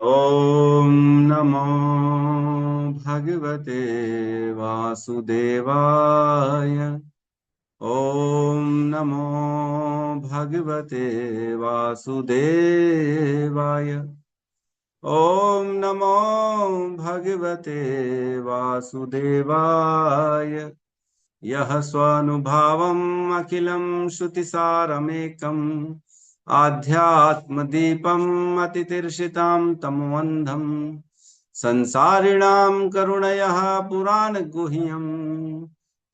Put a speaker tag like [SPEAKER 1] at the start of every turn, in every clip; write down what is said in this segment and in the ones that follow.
[SPEAKER 1] ॐ नमो भगवते वासुदेवाय। ॐ नमो भगवते वासुदेवाय। ॐ नमो भगवते वासुदेवाय। यः स्वानुभावम् अखिलं श्रुतिसारमेकम् आध्यात्मदीपम् अतितीर्षितां तमोऽन्धम् संसारिणां करुणयः पुराणगुह्यम्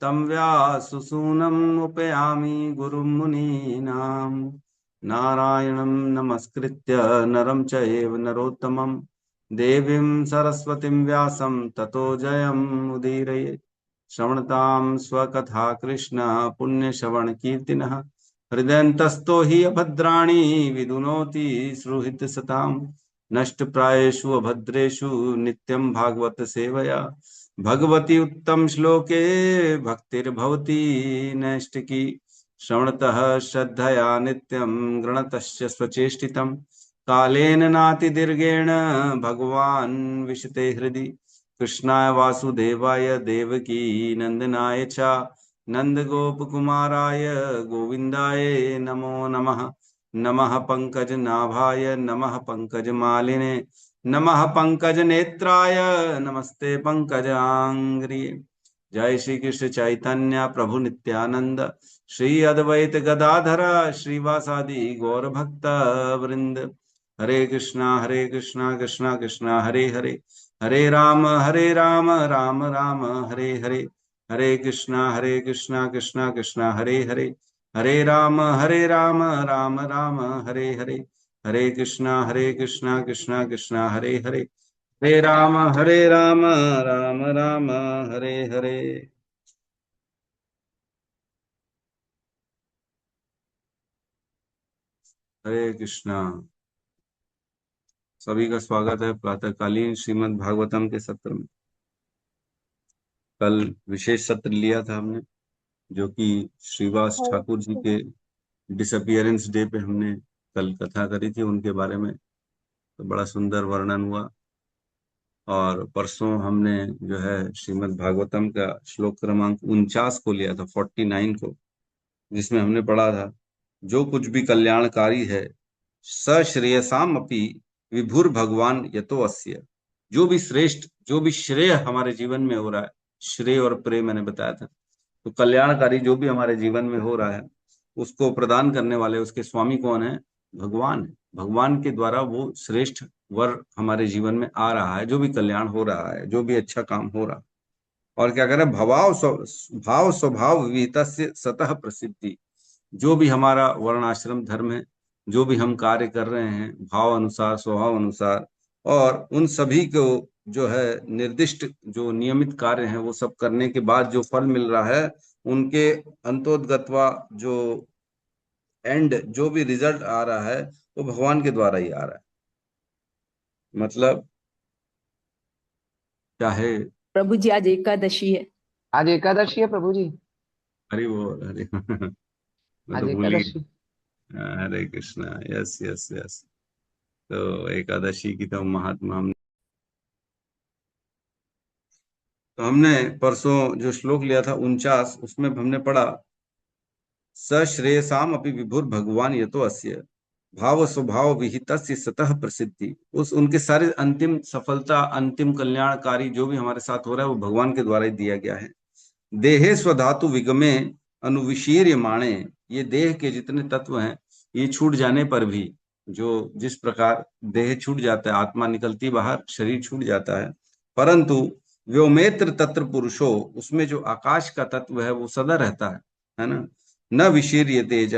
[SPEAKER 1] तं व्याससूनम् उपयामि गुरुं मुनीनाम्। नारायणं नमस्कृत्य नरं चैव नरोत्तमं देवीं सरस्वतीं व्यासं ततो जयमुदीरये। श्रवणतां स्वकथा कृष्ण पुण्यश्रवणकीर्तिनः हृदयन्तस्तो हि अभद्राणि विदुनोति सुहृत्सताम्। नष्टप्रायेषु अभद्रेषु नित्यं भागवत सेवया भगवती उत्तम श्लोके भक्तिर्भवति नैष्टिकी। श्रवणतः श्रद्धया नित्यं गृणतश्च स्वचेष्टितं कालेन नातिदीर्घेण भगवान् विशते हृदि। कृष्णाय वासुदेवाय देवकी नंदनाय च नंदगोपकुमाराय गोविन्दाय नमो नमः। नमः पंकजनाभाय नमः पंकजमालिने नमः पंकजनेत्राय नमस्ते पंकजांग्रिये। जय श्री कृष्ण चैतन्य प्रभु नित्यानंद श्री अद्वैत गदाधर श्रीवासादि गौर भक्त वृंद। हरे कृष्णा कृष्णा कृष्णा हरे हरे, हरे राम राम राम हरे हरे। हरे कृष्णा कृष्णा कृष्णा हरे हरे, हरे राम राम राम हरे हरे। हरे कृष्णा कृष्णा कृष्णा हरे हरे, हरे राम राम राम हरे हरे। हरे कृष्णा। सभी का स्वागत है प्रातःकालीन श्रीमद् भागवतम के सत्र में। कल विशेष सत्र लिया था हमने, जो कि श्रीवास
[SPEAKER 2] हरे
[SPEAKER 1] ठाकुर जी के डिसअपियरेंस डे पे हमने कल कथा करी थी उनके बारे में। तो बड़ा सुंदर वर्णन हुआ। और परसों हमने जो है श्रीमद् भागवतम का श्लोक क्रमांक 49 को लिया था, 49 को, जिसमें हमने पढ़ा था जो कुछ भी कल्याणकारी है स श्रेयसाम अपि विभुर भगवान यतो अस्य। जो भी श्रेष्ठ, जो भी श्रेय हमारे जीवन में हो रहा है, श्रेय और प्रेय मैंने बताया था। तो कल्याणकारी जो भी हमारे जीवन में हो रहा है उसको प्रदान करने वाले, उसके स्वामी कौन है? भगवान है। भगवान के द्वारा वो श्रेष्ठ वर हमारे जीवन में आ रहा है, जो भी कल्याण हो रहा है, जो भी अच्छा काम हो रहा है। और क्या करें? भाव स्वभाव विहित सतः प्रसिद्धि। जो भी हमारा वर्ण आश्रम धर्म है, जो भी हम कार्य कर रहे हैं भाव अनुसार स्वभाव अनुसार, और उन सभी को जो है निर्दिष्ट जो नियमित कार्य हैं वो सब करने के बाद जो फल मिल रहा है, उनके अंतोदगत्वा जो एंड, जो भी रिजल्ट आ रहा है वो भगवान के द्वारा ही आ रहा है। मतलब चाहे
[SPEAKER 2] प्रभु जी, आज एकादशी है।
[SPEAKER 3] आज एकादशी है प्रभु जी।
[SPEAKER 1] हरि वो हरि मैं
[SPEAKER 3] आज
[SPEAKER 1] तो भूल ही।
[SPEAKER 3] Ekadashi.
[SPEAKER 1] Hare Krishna. Yes yes yes. तो एकादशी की तो महात्मा हम, तो हमने परसों जो श्लोक लिया था 49, उसमें हमने पढ़ा स श्रेयसाम अपि विभुर भगवान यतो अस्य भाव स्वभाव विहित सतः प्रसिद्धि। उस उनके सारे अंतिम सफलता, अंतिम कल्याणकारी जो भी हमारे साथ हो रहा है वो भगवान के द्वारा ही दिया गया है। देहे स्वधातु विगमे अनुविशीर्य माणे। ये देह के जितने तत्व हैं ये छूट जाने पर भी, जो जिस प्रकार देह छूट जाता है, आत्मा निकलती बाहर, शरीर छूट जाता है, परंतु व्योमेत्र तत्र पुरुषो, उसमें जो आकाश का तत्व है वो सदा रहता है ना। न विशीर्य तेज,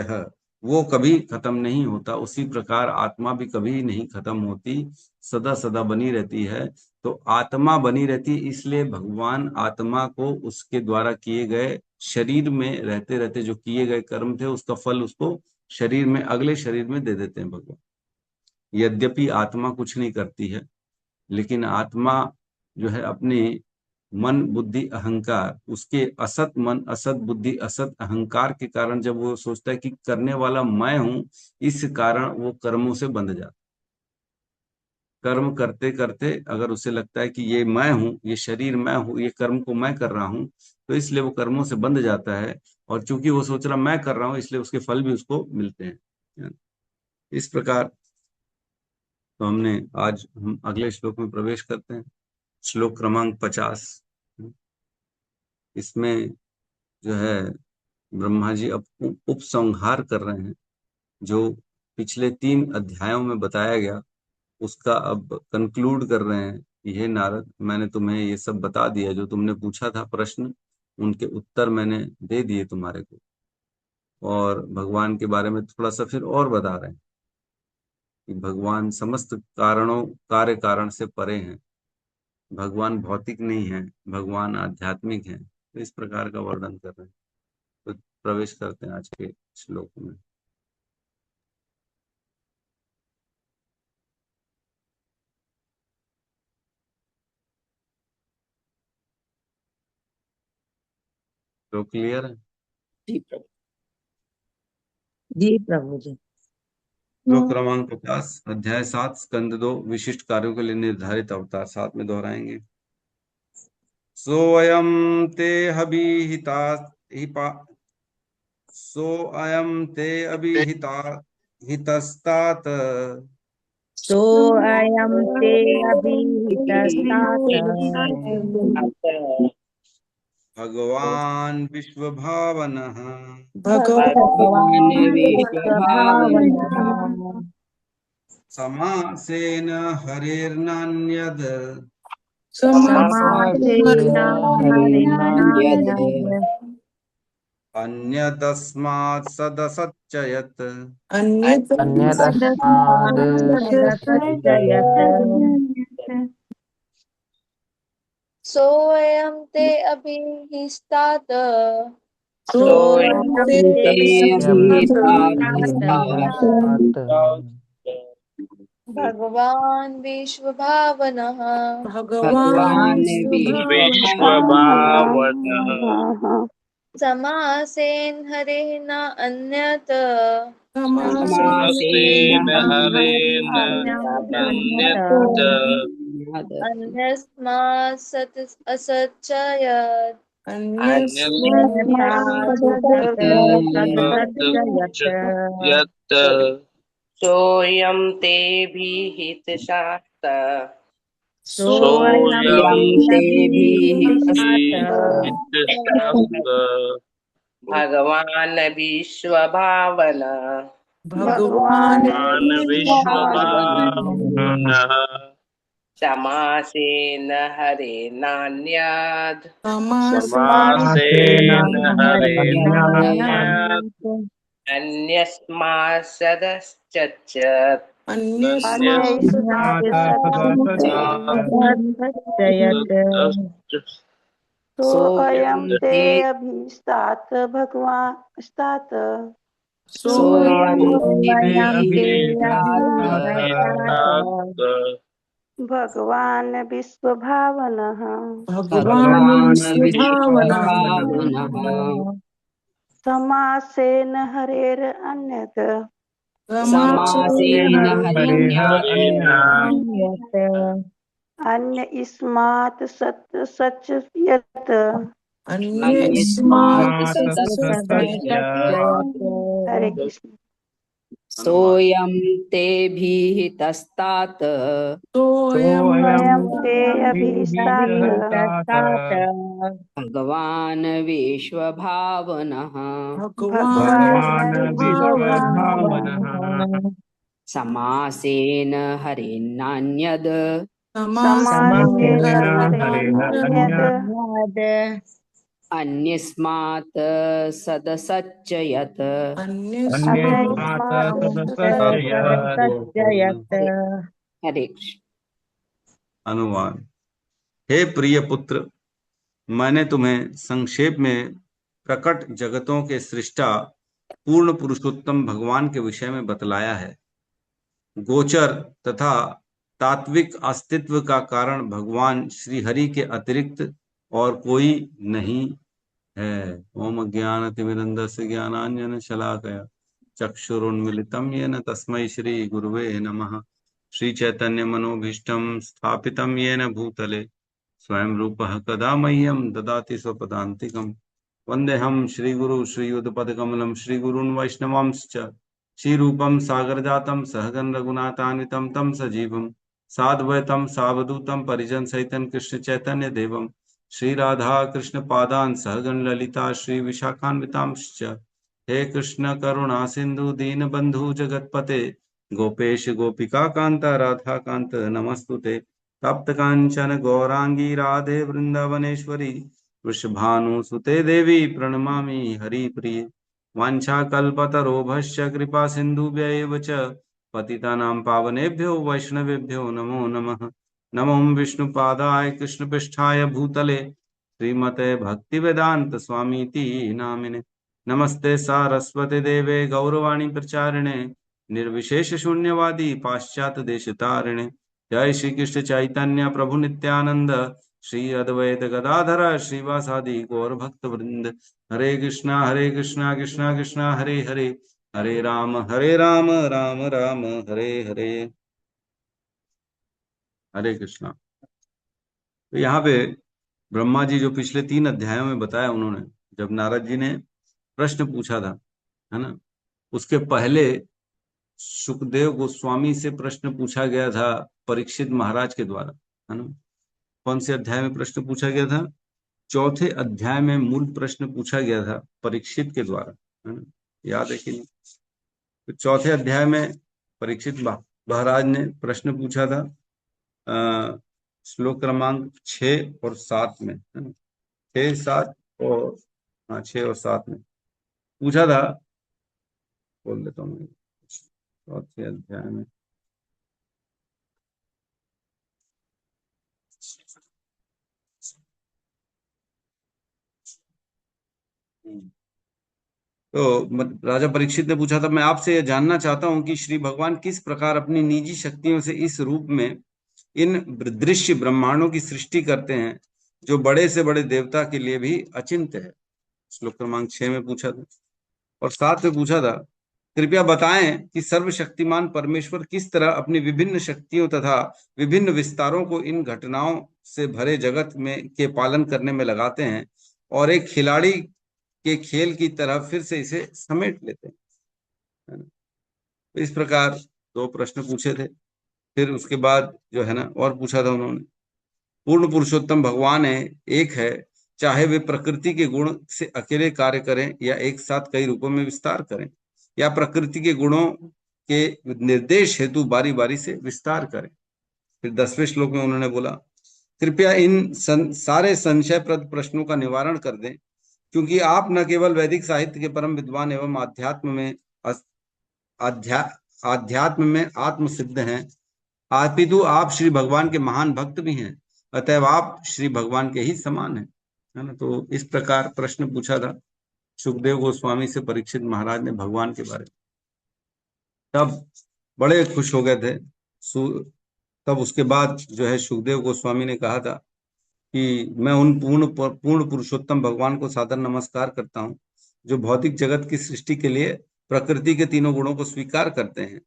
[SPEAKER 1] वो कभी खत्म नहीं होता। उसी प्रकार आत्मा भी कभी नहीं खत्म होती, सदा सदा बनी रहती है। तो आत्मा बनी रहती, इसलिए भगवान आत्मा को उसके द्वारा किए गए, शरीर में रहते रहते जो किए गए कर्म थे उसका फल उसको शरीर में, अगले शरीर में दे देते हैं भगवान। यद्यपि आत्मा कुछ नहीं करती है, लेकिन आत्मा जो है अपने मन बुद्धि अहंकार, उसके असत मन असत बुद्धि असत अहंकार के कारण जब वो सोचता है कि करने वाला मैं हूं, इस कारण वो कर्मों से बंध जाता कर्म करते करते अगर उसे लगता है कि ये मैं हूँ, ये शरीर मैं हूँ, ये कर्म को मैं कर रहा हूँ, तो इसलिए वो कर्मों से बंध जाता है। और चूंकि वो सोच रहा मैं कर रहा हूँ, इसलिए उसके फल भी उसको मिलते हैं। इस प्रकार तो हमने आज हम अगले श्लोक में प्रवेश करते हैं। श्लोक क्रमांक 50। इसमें जो है ब्रह्मा जी अब उपसंहार कर रहे हैं। जो पिछले 3 अध्यायों में बताया गया उसका अब कंक्लूड कर रहे हैं कि हे नारद, मैंने तुम्हें ये सब बता दिया, जो तुमने पूछा था प्रश्न, उनके उत्तर मैंने दे दिए तुम्हारे को। और भगवान के बारे में थोड़ा सा फिर और बता रहे हैं कि भगवान समस्त कारणों कार्य कारण से परे हैं। भगवान भौतिक नहीं है, भगवान आध्यात्मिक है। तो इस प्रकार का वर्णन कर रहे हैं। तो प्रवेश करते हैं आज के श्लोक में। तो क्लियर है?
[SPEAKER 2] जी प्रभु। जी प्रभु जी।
[SPEAKER 1] श्लोक क्रमांक 50, अध्याय 7, स्कंद 2, विशिष्ट कार्यों के लिए निर्धारित अवतार। साथ में दोहराएंगे। सोऽयं ते अभिहिता हिपा सोऽयं ते अभिहिता हितस्तात
[SPEAKER 2] सो अयम ते अभिहितस्तात
[SPEAKER 1] भगवान विश्वभावनः
[SPEAKER 3] भगवान
[SPEAKER 2] भगवान
[SPEAKER 3] विश्वभावनः
[SPEAKER 2] विश्वभावनः
[SPEAKER 1] समासेन हरेर्नान्यद्
[SPEAKER 2] समासेन
[SPEAKER 3] हरिणान्यद्
[SPEAKER 2] हरिणान्यद्
[SPEAKER 1] अन्यदस्मात् सदसच्च यत्
[SPEAKER 3] अन्यतस्माद्
[SPEAKER 2] तस्मात् सदसच्च यत्
[SPEAKER 4] सोऽयं ते अभिहिस्तात्
[SPEAKER 3] सोऽयं
[SPEAKER 2] सोऽयं ते
[SPEAKER 3] ते
[SPEAKER 2] अभिहितस्तात
[SPEAKER 3] अभिहितात्
[SPEAKER 4] भगवान् विश्वभावनः
[SPEAKER 3] भगवान् विश्वभावनः
[SPEAKER 4] समासेन हरेः न अन्यत्
[SPEAKER 3] समासेन हरेण
[SPEAKER 2] अन्यत्
[SPEAKER 3] अन्यत्
[SPEAKER 4] अन्यस्मात् सत् असच्चयत्
[SPEAKER 2] अन्यस्मात् सदसच्च यत्
[SPEAKER 5] यत्
[SPEAKER 3] सोऽयं तेभिहितशास्त्र
[SPEAKER 2] सोऽयं
[SPEAKER 3] सोऽयं
[SPEAKER 2] ते अभिहितस्तात
[SPEAKER 5] वित्तशास्त्र
[SPEAKER 3] भगवान् विश्वभावनः
[SPEAKER 2] भगवान्
[SPEAKER 5] मान विश्वभावनः
[SPEAKER 3] समासेन हरेणान्यत्
[SPEAKER 5] समासेन हरेणान्यत्
[SPEAKER 2] हरिणान्यत्
[SPEAKER 3] अन्यस्मात् सदश्चच
[SPEAKER 5] अन्यस्मात्
[SPEAKER 2] सदसच्च यत्
[SPEAKER 3] सोऽयं ते सोऽयं
[SPEAKER 2] सोऽयं ते
[SPEAKER 5] अभिहितस्तात्
[SPEAKER 2] अभिहितस्तात भगवान्
[SPEAKER 3] भगवान्
[SPEAKER 2] विश्वभावनः
[SPEAKER 3] विश्वभावनः
[SPEAKER 2] समासेन
[SPEAKER 3] समासेन हरिण्यात्
[SPEAKER 2] हरिणान्यत्
[SPEAKER 3] अन्यस्मात्
[SPEAKER 2] अन्यस्मात्
[SPEAKER 3] सदसच्च
[SPEAKER 2] सदसच्च यत्
[SPEAKER 1] अनुवाद।
[SPEAKER 3] सोऽयं तेभिहितस्तात्
[SPEAKER 2] सोऽयं अभिहितस्तात
[SPEAKER 3] भगवान् विश्वभावनः
[SPEAKER 2] भगवान् विश्वभावनः
[SPEAKER 3] समासेन हरिणान्यद्
[SPEAKER 2] समासेन हरिणान्यद्
[SPEAKER 3] अन्यस्मात् सदसच्च यत्
[SPEAKER 2] सदसच्च यत्
[SPEAKER 3] हरे हरे कृष्ण।
[SPEAKER 1] अनुवाद। हे प्रिय पुत्र, मैंने तुम्हें संक्षेप में प्रकट जगतों के सृष्टा पूर्ण पुरुषोत्तम भगवान के विषय में बतलाया है। गोचर तथा तात्विक अस्तित्व का कारण भगवान श्री हरि के अतिरिक्त और कोई नहीं है। ओम अज्ञानतिमिरन्धस्य ज्ञानाञ्जनशलाकया चक्षुरुन्मिलितं येन तस्मै श्री गुरुवे नमः। श्री चैतन्य मनोभीष्टं स्थापितं येन भूतले स्वयं रूपः कदा मह्यं ददाति स्वपदान्तिकम्। वन्देऽहं श्रीगुरु श्रीयुतपदकमलं श्रीगुरून् वैष्णवांश्च श्रीरूपं सागरजातं सहगण रघुनाथान्वितं तं सजीवं साद्वैतं सावधूतं परिजन सहितं कृष्ण चैतन्य देवं श्री राधा कृष्ण पादान् सहगण ललिता श्री विशाखान्वितांश्च। हे कृष्ण करुणा सिंधु दीन बंधु जगतपते गोपेश गोपिका कांता राधा कांत नमस्तुते। तप्त कांचन गौरांगी राधे वृंदावनेश्वरी वृषभानुसुते देवी प्रणमामि हरिप्रिये। वाञ्छाकल्पतरोभश्च कृपा सिन्धुभ्यैव च पतितानां पावनेभ्यो वैष्णवेभ्यो नमो नमः। नमो विष्णुपादाय कृष्णपृष्ठाय भूतले श्रीमते भक्तिवेदांत स्वामीति नामिने। नमस्ते सारस्वते देवे गौरवाणी प्रचारिणे निर्विशेष शून्यवादी पाश्चात्य देश तारिणे। जय श्री कृष्ण चैतन्य प्रभु नित्यानंद श्री अद्वैत गदाधर श्रीवासादि गौर भक्त वृंद। हरे कृष्णा कृष्णा कृष्णा हरे हरे हरे राम राम राम हरे हरे। हरे कृष्णा। तो यहाँ पे ब्रह्मा जी जो पिछले 3 अध्यायों में बताया उन्होंने, जब नारद जी ने प्रश्न पूछा था, है ना, उसके पहले सुखदेव गोस्वामी से प्रश्न पूछा गया था परीक्षित महाराज के द्वारा, है ना। कौन से अध्याय में प्रश्न पूछा गया था? चौथे अध्याय में मूल प्रश्न पूछा गया था परीक्षित के द्वारा, है ना, याद है कि नहीं? तो चौथे अध्याय में परीक्षित महाराज ने प्रश्न पूछा था श्लोक क्रमांक 6 और 7 में, है ना, 6, 7 और 6 और 7 में पूछा था। बोल देता हूँ चौथे अध्याय में तो राजा परीक्षित ने पूछा था, मैं आपसे यह जानना चाहता हूं कि श्री भगवान किस प्रकार अपनी निजी शक्तियों से इस रूप में इन दृश्य ब्रह्मांडों की सृष्टि करते हैं जो बड़े से बड़े देवता के लिए भी अचिंत्य है। श्लोक क्रमांक 6 में पूछा था और 7 में पूछा था, कृपया बताएं कि सर्वशक्तिमान परमेश्वर किस तरह अपनी विभिन्न शक्तियों तथा विभिन्न विस्तारों को इन घटनाओं से भरे जगत में के पालन करने में लगाते हैं और एक खिलाड़ी के खेल की तरह फिर से इसे समेट लेते हैं, है ना। तो इस प्रकार 2 प्रश्न पूछे थे। फिर उसके बाद जो है ना और पूछा था उन्होंने, पूर्ण पुरुषोत्तम भगवान है, एक है, चाहे वे प्रकृति के गुण से अकेले कार्य करें या एक साथ कई रूपों में विस्तार करें या प्रकृति के गुणों के निर्देश हेतु बारी बारी से विस्तार करें। फिर 10वें श्लोक में उन्होंने बोला, कृपया इन सारे संशयप्रद प्रश्नों का निवारण कर दें, क्योंकि आप न केवल वैदिक साहित्य के परम विद्वान एवं आध्यात्म में आत्मसिद्ध हैं, अपितु आप श्री भगवान के महान भक्त भी हैं, अतएव आप श्री भगवान के ही समान हैं, है ना। तो इस प्रकार प्रश्न पूछा था सुखदेव गोस्वामी से परीक्षित महाराज ने भगवान के बारे में। तब बड़े खुश हो गए थे। तब उसके बाद जो है सुखदेव गोस्वामी ने कहा था कि मैं उन पूर्ण पुरुषोत्तम भगवान को सादर नमस्कार करता हूँ जो भौतिक जगत की सृष्टि के लिए प्रकृति के तीनों गुणों को स्वीकार करते हैं।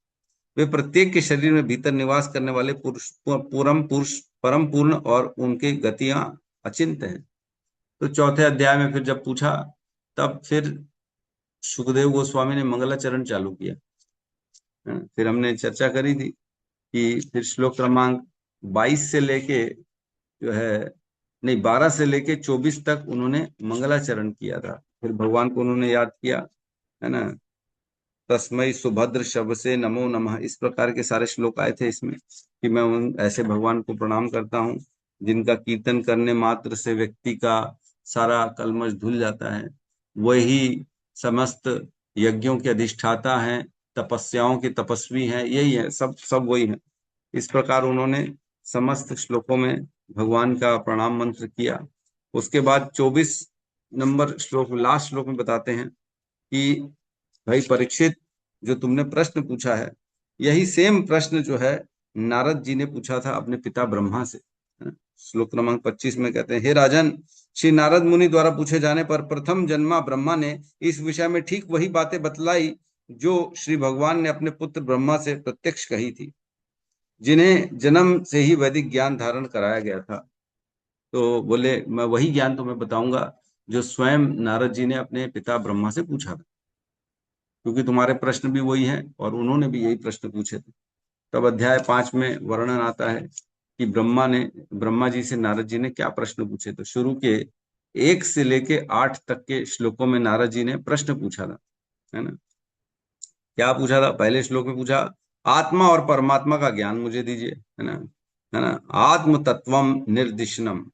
[SPEAKER 1] वे प्रत्येक के शरीर में भीतर निवास करने वाले परम पूर्ण और उनके गतियां अचिंत्य हैं। तो चौथे अध्याय में फिर जब पूछा तब फिर सुखदेव गोस्वामी ने मंगलाचरण चालू किया। फिर हमने चर्चा करी थी कि फिर श्लोक क्रमांक 22 से लेके जो है नहीं 12 से लेके 24 तक उन्होंने मंगलाचरण किया था। फिर भगवान को उन्होंने याद किया, है ना, तस्मै सुभद्र शब्द से नमो नमः, इस प्रकार के सारे श्लोक आए थे इसमें कि मैं उन ऐसे भगवान को प्रणाम करता हूँ जिनका कीर्तन करने मात्र से व्यक्ति का सारा कलमश धुल जाता है। वही समस्त यज्ञों के अधिष्ठाता हैं, तपस्याओं के तपस्वी हैं, यही है, सब वही है। इस प्रकार उन्होंने समस्त श्लोकों में भगवान का प्रणाम मंत्र किया। उसके बाद 24 नंबर श्लोक, लास्ट श्लोक में बताते हैं कि भाई परीक्षित, जो तुमने प्रश्न पूछा है यही सेम प्रश्न जो है नारद जी ने पूछा था अपने पिता ब्रह्मा से। श्लोक क्रमांक 25 में कहते हैं, हे राजन, श्री नारद मुनि द्वारा पूछे जाने पर प्रथम जन्मा ब्रह्मा ने इस विषय में ठीक वही बातें बतलाई जो श्री भगवान ने अपने पुत्र ब्रह्मा से प्रत्यक्ष कही थी। जिन्हें जन्म से ही वैदिक ज्ञान धारण कराया गया था। तो बोले मैं वही ज्ञान तुम्हें बताऊंगा जो स्वयं नारद जी ने अपने पिता ब्रह्मा से पूछा था, क्योंकि तुम्हारे प्रश्न भी वही हैं और उन्होंने भी यही प्रश्न पूछे थे। तब अध्याय 5 में वर्णन आता है कि ब्रह्मा जी से नारद जी ने क्या प्रश्न पूछे। तो शुरू के 1 से लेके 8 तक के श्लोकों में नारद जी ने प्रश्न पूछा था, है ना। क्या पूछा था? पहले श्लोक में पूछा, आत्मा और परमात्मा का ज्ञान मुझे दीजिए, है ना, है ना। आत्म तत्वम निर्दिशनम,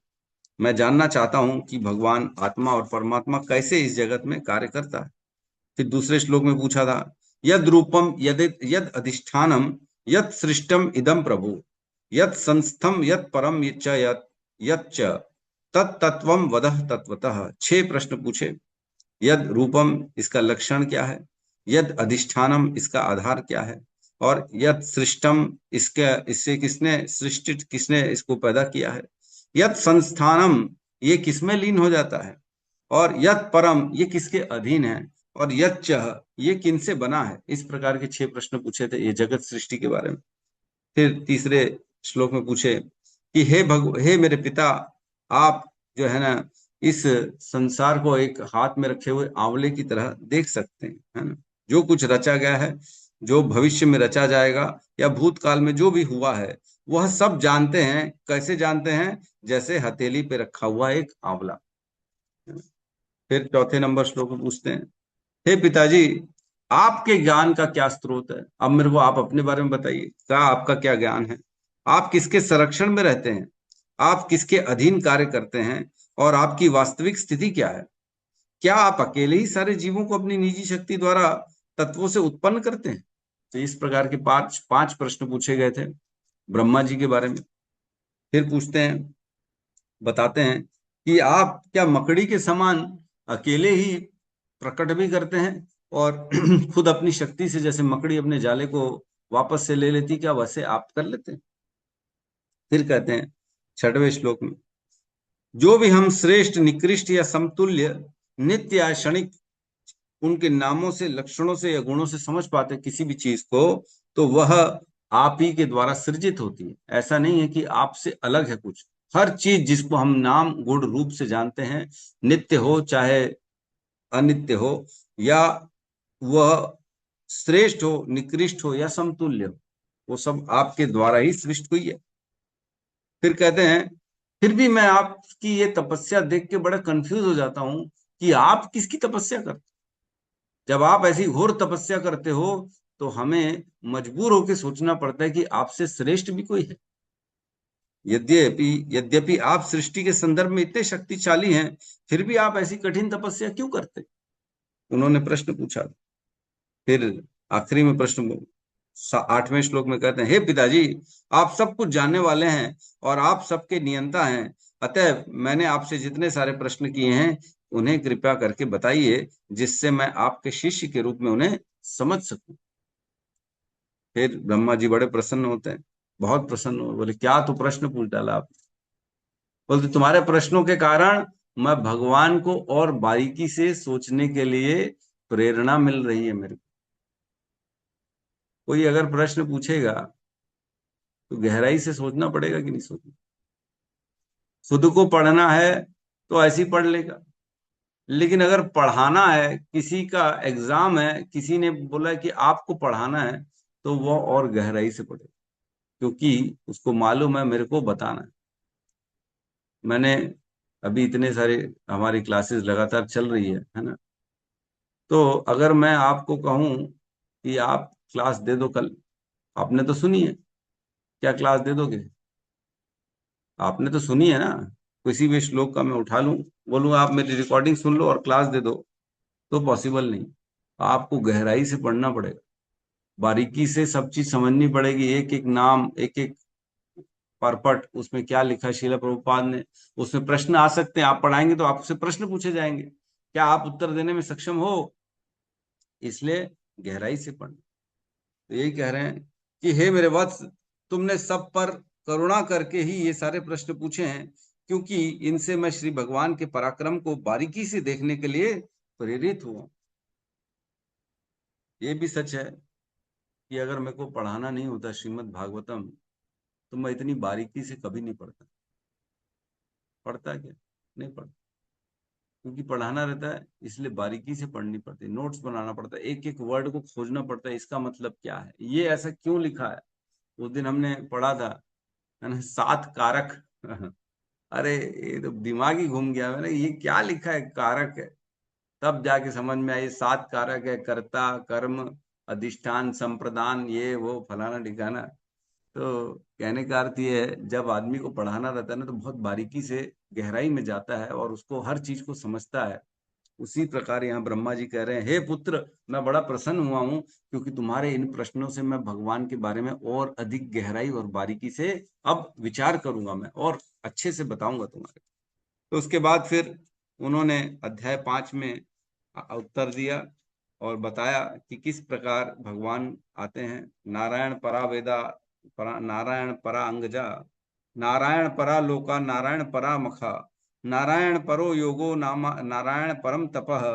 [SPEAKER 1] मैं जानना चाहता हूं कि भगवान आत्मा और परमात्मा कैसे इस जगत में कार्य करता है। फिर दूसरे श्लोक में पूछा था, यद रूपम यद यद अधिष्ठानम यद सृष्टम इदम प्रभु यद संस्थम यद परम च यद च तत्तत्वम वदह तत्वतः। 6 प्रश्न पूछे। यद रूपम, इसका लक्षण क्या है? यद अधिष्ठानम, इसका आधार क्या है? और यद सृष्टम, इससे किसने सृष्टि, किसने इसको पैदा किया है? यद संस्थानम, ये किसमें लीन हो जाता है? और यद परम, ये किसके अधीन है? और यद चह, ये किनसे बना है? इस प्रकार के 6 प्रश्न पूछे थे ये जगत सृष्टि के बारे में। फिर तीसरे श्लोक में पूछे कि हे मेरे पिता, आप जो है ना इस संसार को एक हाथ में रखे हुए आंवले की तरह देख सकते हैं, है ना। जो कुछ रचा गया है, जो भविष्य में रचा जाएगा या भूतकाल में जो भी हुआ है, वह सब जानते हैं। कैसे जानते हैं? जैसे हथेली पे रखा हुआ एक आंवला। फिर चौथे नंबर श्लोक में पूछते हैं, हे पिताजी, आपके ज्ञान का क्या स्रोत है? अब मेरे को आप अपने बारे में बताइए, क्या आपका क्या ज्ञान है? आप किसके संरक्षण में रहते हैं? आप किसके अधीन कार्य करते हैं? और आपकी वास्तविक स्थिति क्या है? क्या आप अकेले ही सारे जीवों को अपनी निजी शक्ति द्वारा तत्वों से उत्पन्न करते हैं? तो इस प्रकार के पांच पांच प्रश्न पूछे गए थे ब्रह्मा जी के बारे में। फिर पूछते हैं, बताते हैं कि आप क्या मकड़ी के समान अकेले ही प्रकट भी करते हैं और खुद अपनी शक्ति से, जैसे मकड़ी अपने जाले को वापस से ले लेती, क्या वैसे आप कर लेते हैं? फिर कहते हैं 6वें श्लोक में, जो भी हम श्रेष्ठ, निकृष्ट या समतुल्य, नित्य या क्षणिक उनके नामों से, लक्षणों से या गुणों से समझ पाते हैं किसी भी चीज को, तो वह आप ही के द्वारा सृजित होती है। ऐसा नहीं है कि आपसे अलग है कुछ। हर चीज जिसको हम नाम गुण रूप से जानते हैं, नित्य हो चाहे अनित्य हो, या वह श्रेष्ठ हो, निकृष्ट हो या समतुल्य हो, वो सब आपके द्वारा ही सृष्ट हुई है। फिर कहते हैं, फिर भी मैं आपकी ये तपस्या देख के बड़ा कंफ्यूज हो जाता हूं कि आप किसकी तपस्या करते। जब आप ऐसी घोर तपस्या करते हो तो हमें मजबूर होकर सोचना पड़ता है कि आपसे श्रेष्ठ भी कोई है। यद्यपि यद्यपि आप सृष्टि के संदर्भ में इतने शक्तिशाली हैं, फिर भी आप ऐसी कठिन तपस्या क्यों करते? उन्होंने प्रश्न पूछा। फिर आखिरी में प्रश्न 8वें श्लोक में कहते हैं, हे पिताजी, आप सब कुछ जानने वाले हैं और आप सबके नियंता हैं। अतः मैंने आपसे जितने सारे प्रश्न किए हैं उन्हें कृपया करके बताइए, जिससे मैं आपके शिष्य के रूप में उन्हें समझ सकूं। फिर ब्रह्मा जी बड़े प्रसन्न होते हैं, बहुत प्रसन्न हो, बोले क्या तो प्रश्न पूछ डाला आप? बोलते तुम्हारे प्रश्नों के कारण मैं भगवान को और बारीकी से सोचने के लिए प्रेरणा मिल रही है मेरे को। कोई अगर प्रश्न पूछेगा तो गहराई से सोचना पड़ेगा कि नहीं सोचना। खुद को पढ़ना है तो ऐसे ही पढ़ लेगा, लेकिन अगर पढ़ाना है, किसी का एग्जाम है, किसी ने बोला है कि आपको पढ़ाना है, तो वो और गहराई से पढ़ेगा, क्योंकि उसको मालूम है मेरे को बताना है। मैंने अभी इतने सारे, हमारी क्लासेस लगातार चल रही है ना। तो अगर मैं आपको कहूं कि आप क्लास दे दो कल, आपने तो सुनी है, क्या क्लास दे दोगे? आपने तो सुनी है ना। किसी भी श्लोक का मैं उठा लूं, बोलूं आप मेरी रिकॉर्डिंग सुन लो और क्लास दे दो, तो पॉसिबल नहीं। आपको गहराई से पढ़ना पड़ेगा, बारीकी से सब चीज समझनी पड़ेगी, एक एक नाम, एक एक परपट, उसमें क्या लिखा है शिला प्रभुपाद ने। उसमें प्रश्न आ सकते हैं, आप पढ़ाएंगे तो आपसे प्रश्न पूछे जाएंगे, क्या आप उत्तर देने में सक्षम हो? इसलिए गहराई से पढ़ना। तो यही कह रहे हैं कि हे मेरे वत्स, तुमने सब पर करुणा करके ही ये सारे प्रश्न पूछे हैं, क्योंकि इनसे मैं श्री भगवान के पराक्रम को बारीकी से देखने के लिए प्रेरित हुआ। ये भी सच है कि अगर मेरे को पढ़ाना नहीं होता श्रीमद् भागवतम, तो मैं इतनी बारीकी से कभी नहीं पढ़ता। पढ़ता क्या? नहीं पढ़ता, क्योंकि पढ़ाना रहता है इसलिए बारीकी से पढ़नी पड़ती है, नोट्स बनाना पड़ता है, एक एक वर्ड को खोजना पड़ता है, इसका मतलब क्या है, ये ऐसा क्यों लिखा है। उस दिन हमने पढ़ा था, है ना, 7 कारक। अरे ये तो दिमाग ही घूम गया, मैंने ये क्या लिखा है, कारक है। तब जाके समझ में आई 7 कारक है, कर्ता, कर्म, अधिष्ठान, संप्रदान, ये वो फलाना ठिकाना। तो कहने का अर्थ ये है, जब आदमी को पढ़ाना रहता है ना तो बहुत बारीकी से गहराई में जाता है और उसको हर चीज को समझता है। उसी प्रकार यहाँ ब्रह्मा जी कह रहे हैं, हे पुत्र, मैं बड़ा प्रसन्न हुआ हूँ क्योंकि तुम्हारे इन प्रश्नों से मैं भगवान के बारे में और अधिक गहराई और बारीकी से अब विचार करूंगा, मैं और अच्छे से बताऊंगा तुम्हारे। तो उसके बाद फिर उन्होंने अध्याय 5 में उत्तर दिया और बताया कि किस प्रकार भगवान आते हैं। नारायण परा वेदा, नारायण परा अंगजा, नारायण परा लोका, नारायण परा मखा, नारायण परो योगो नामा, नारायण परम तपः,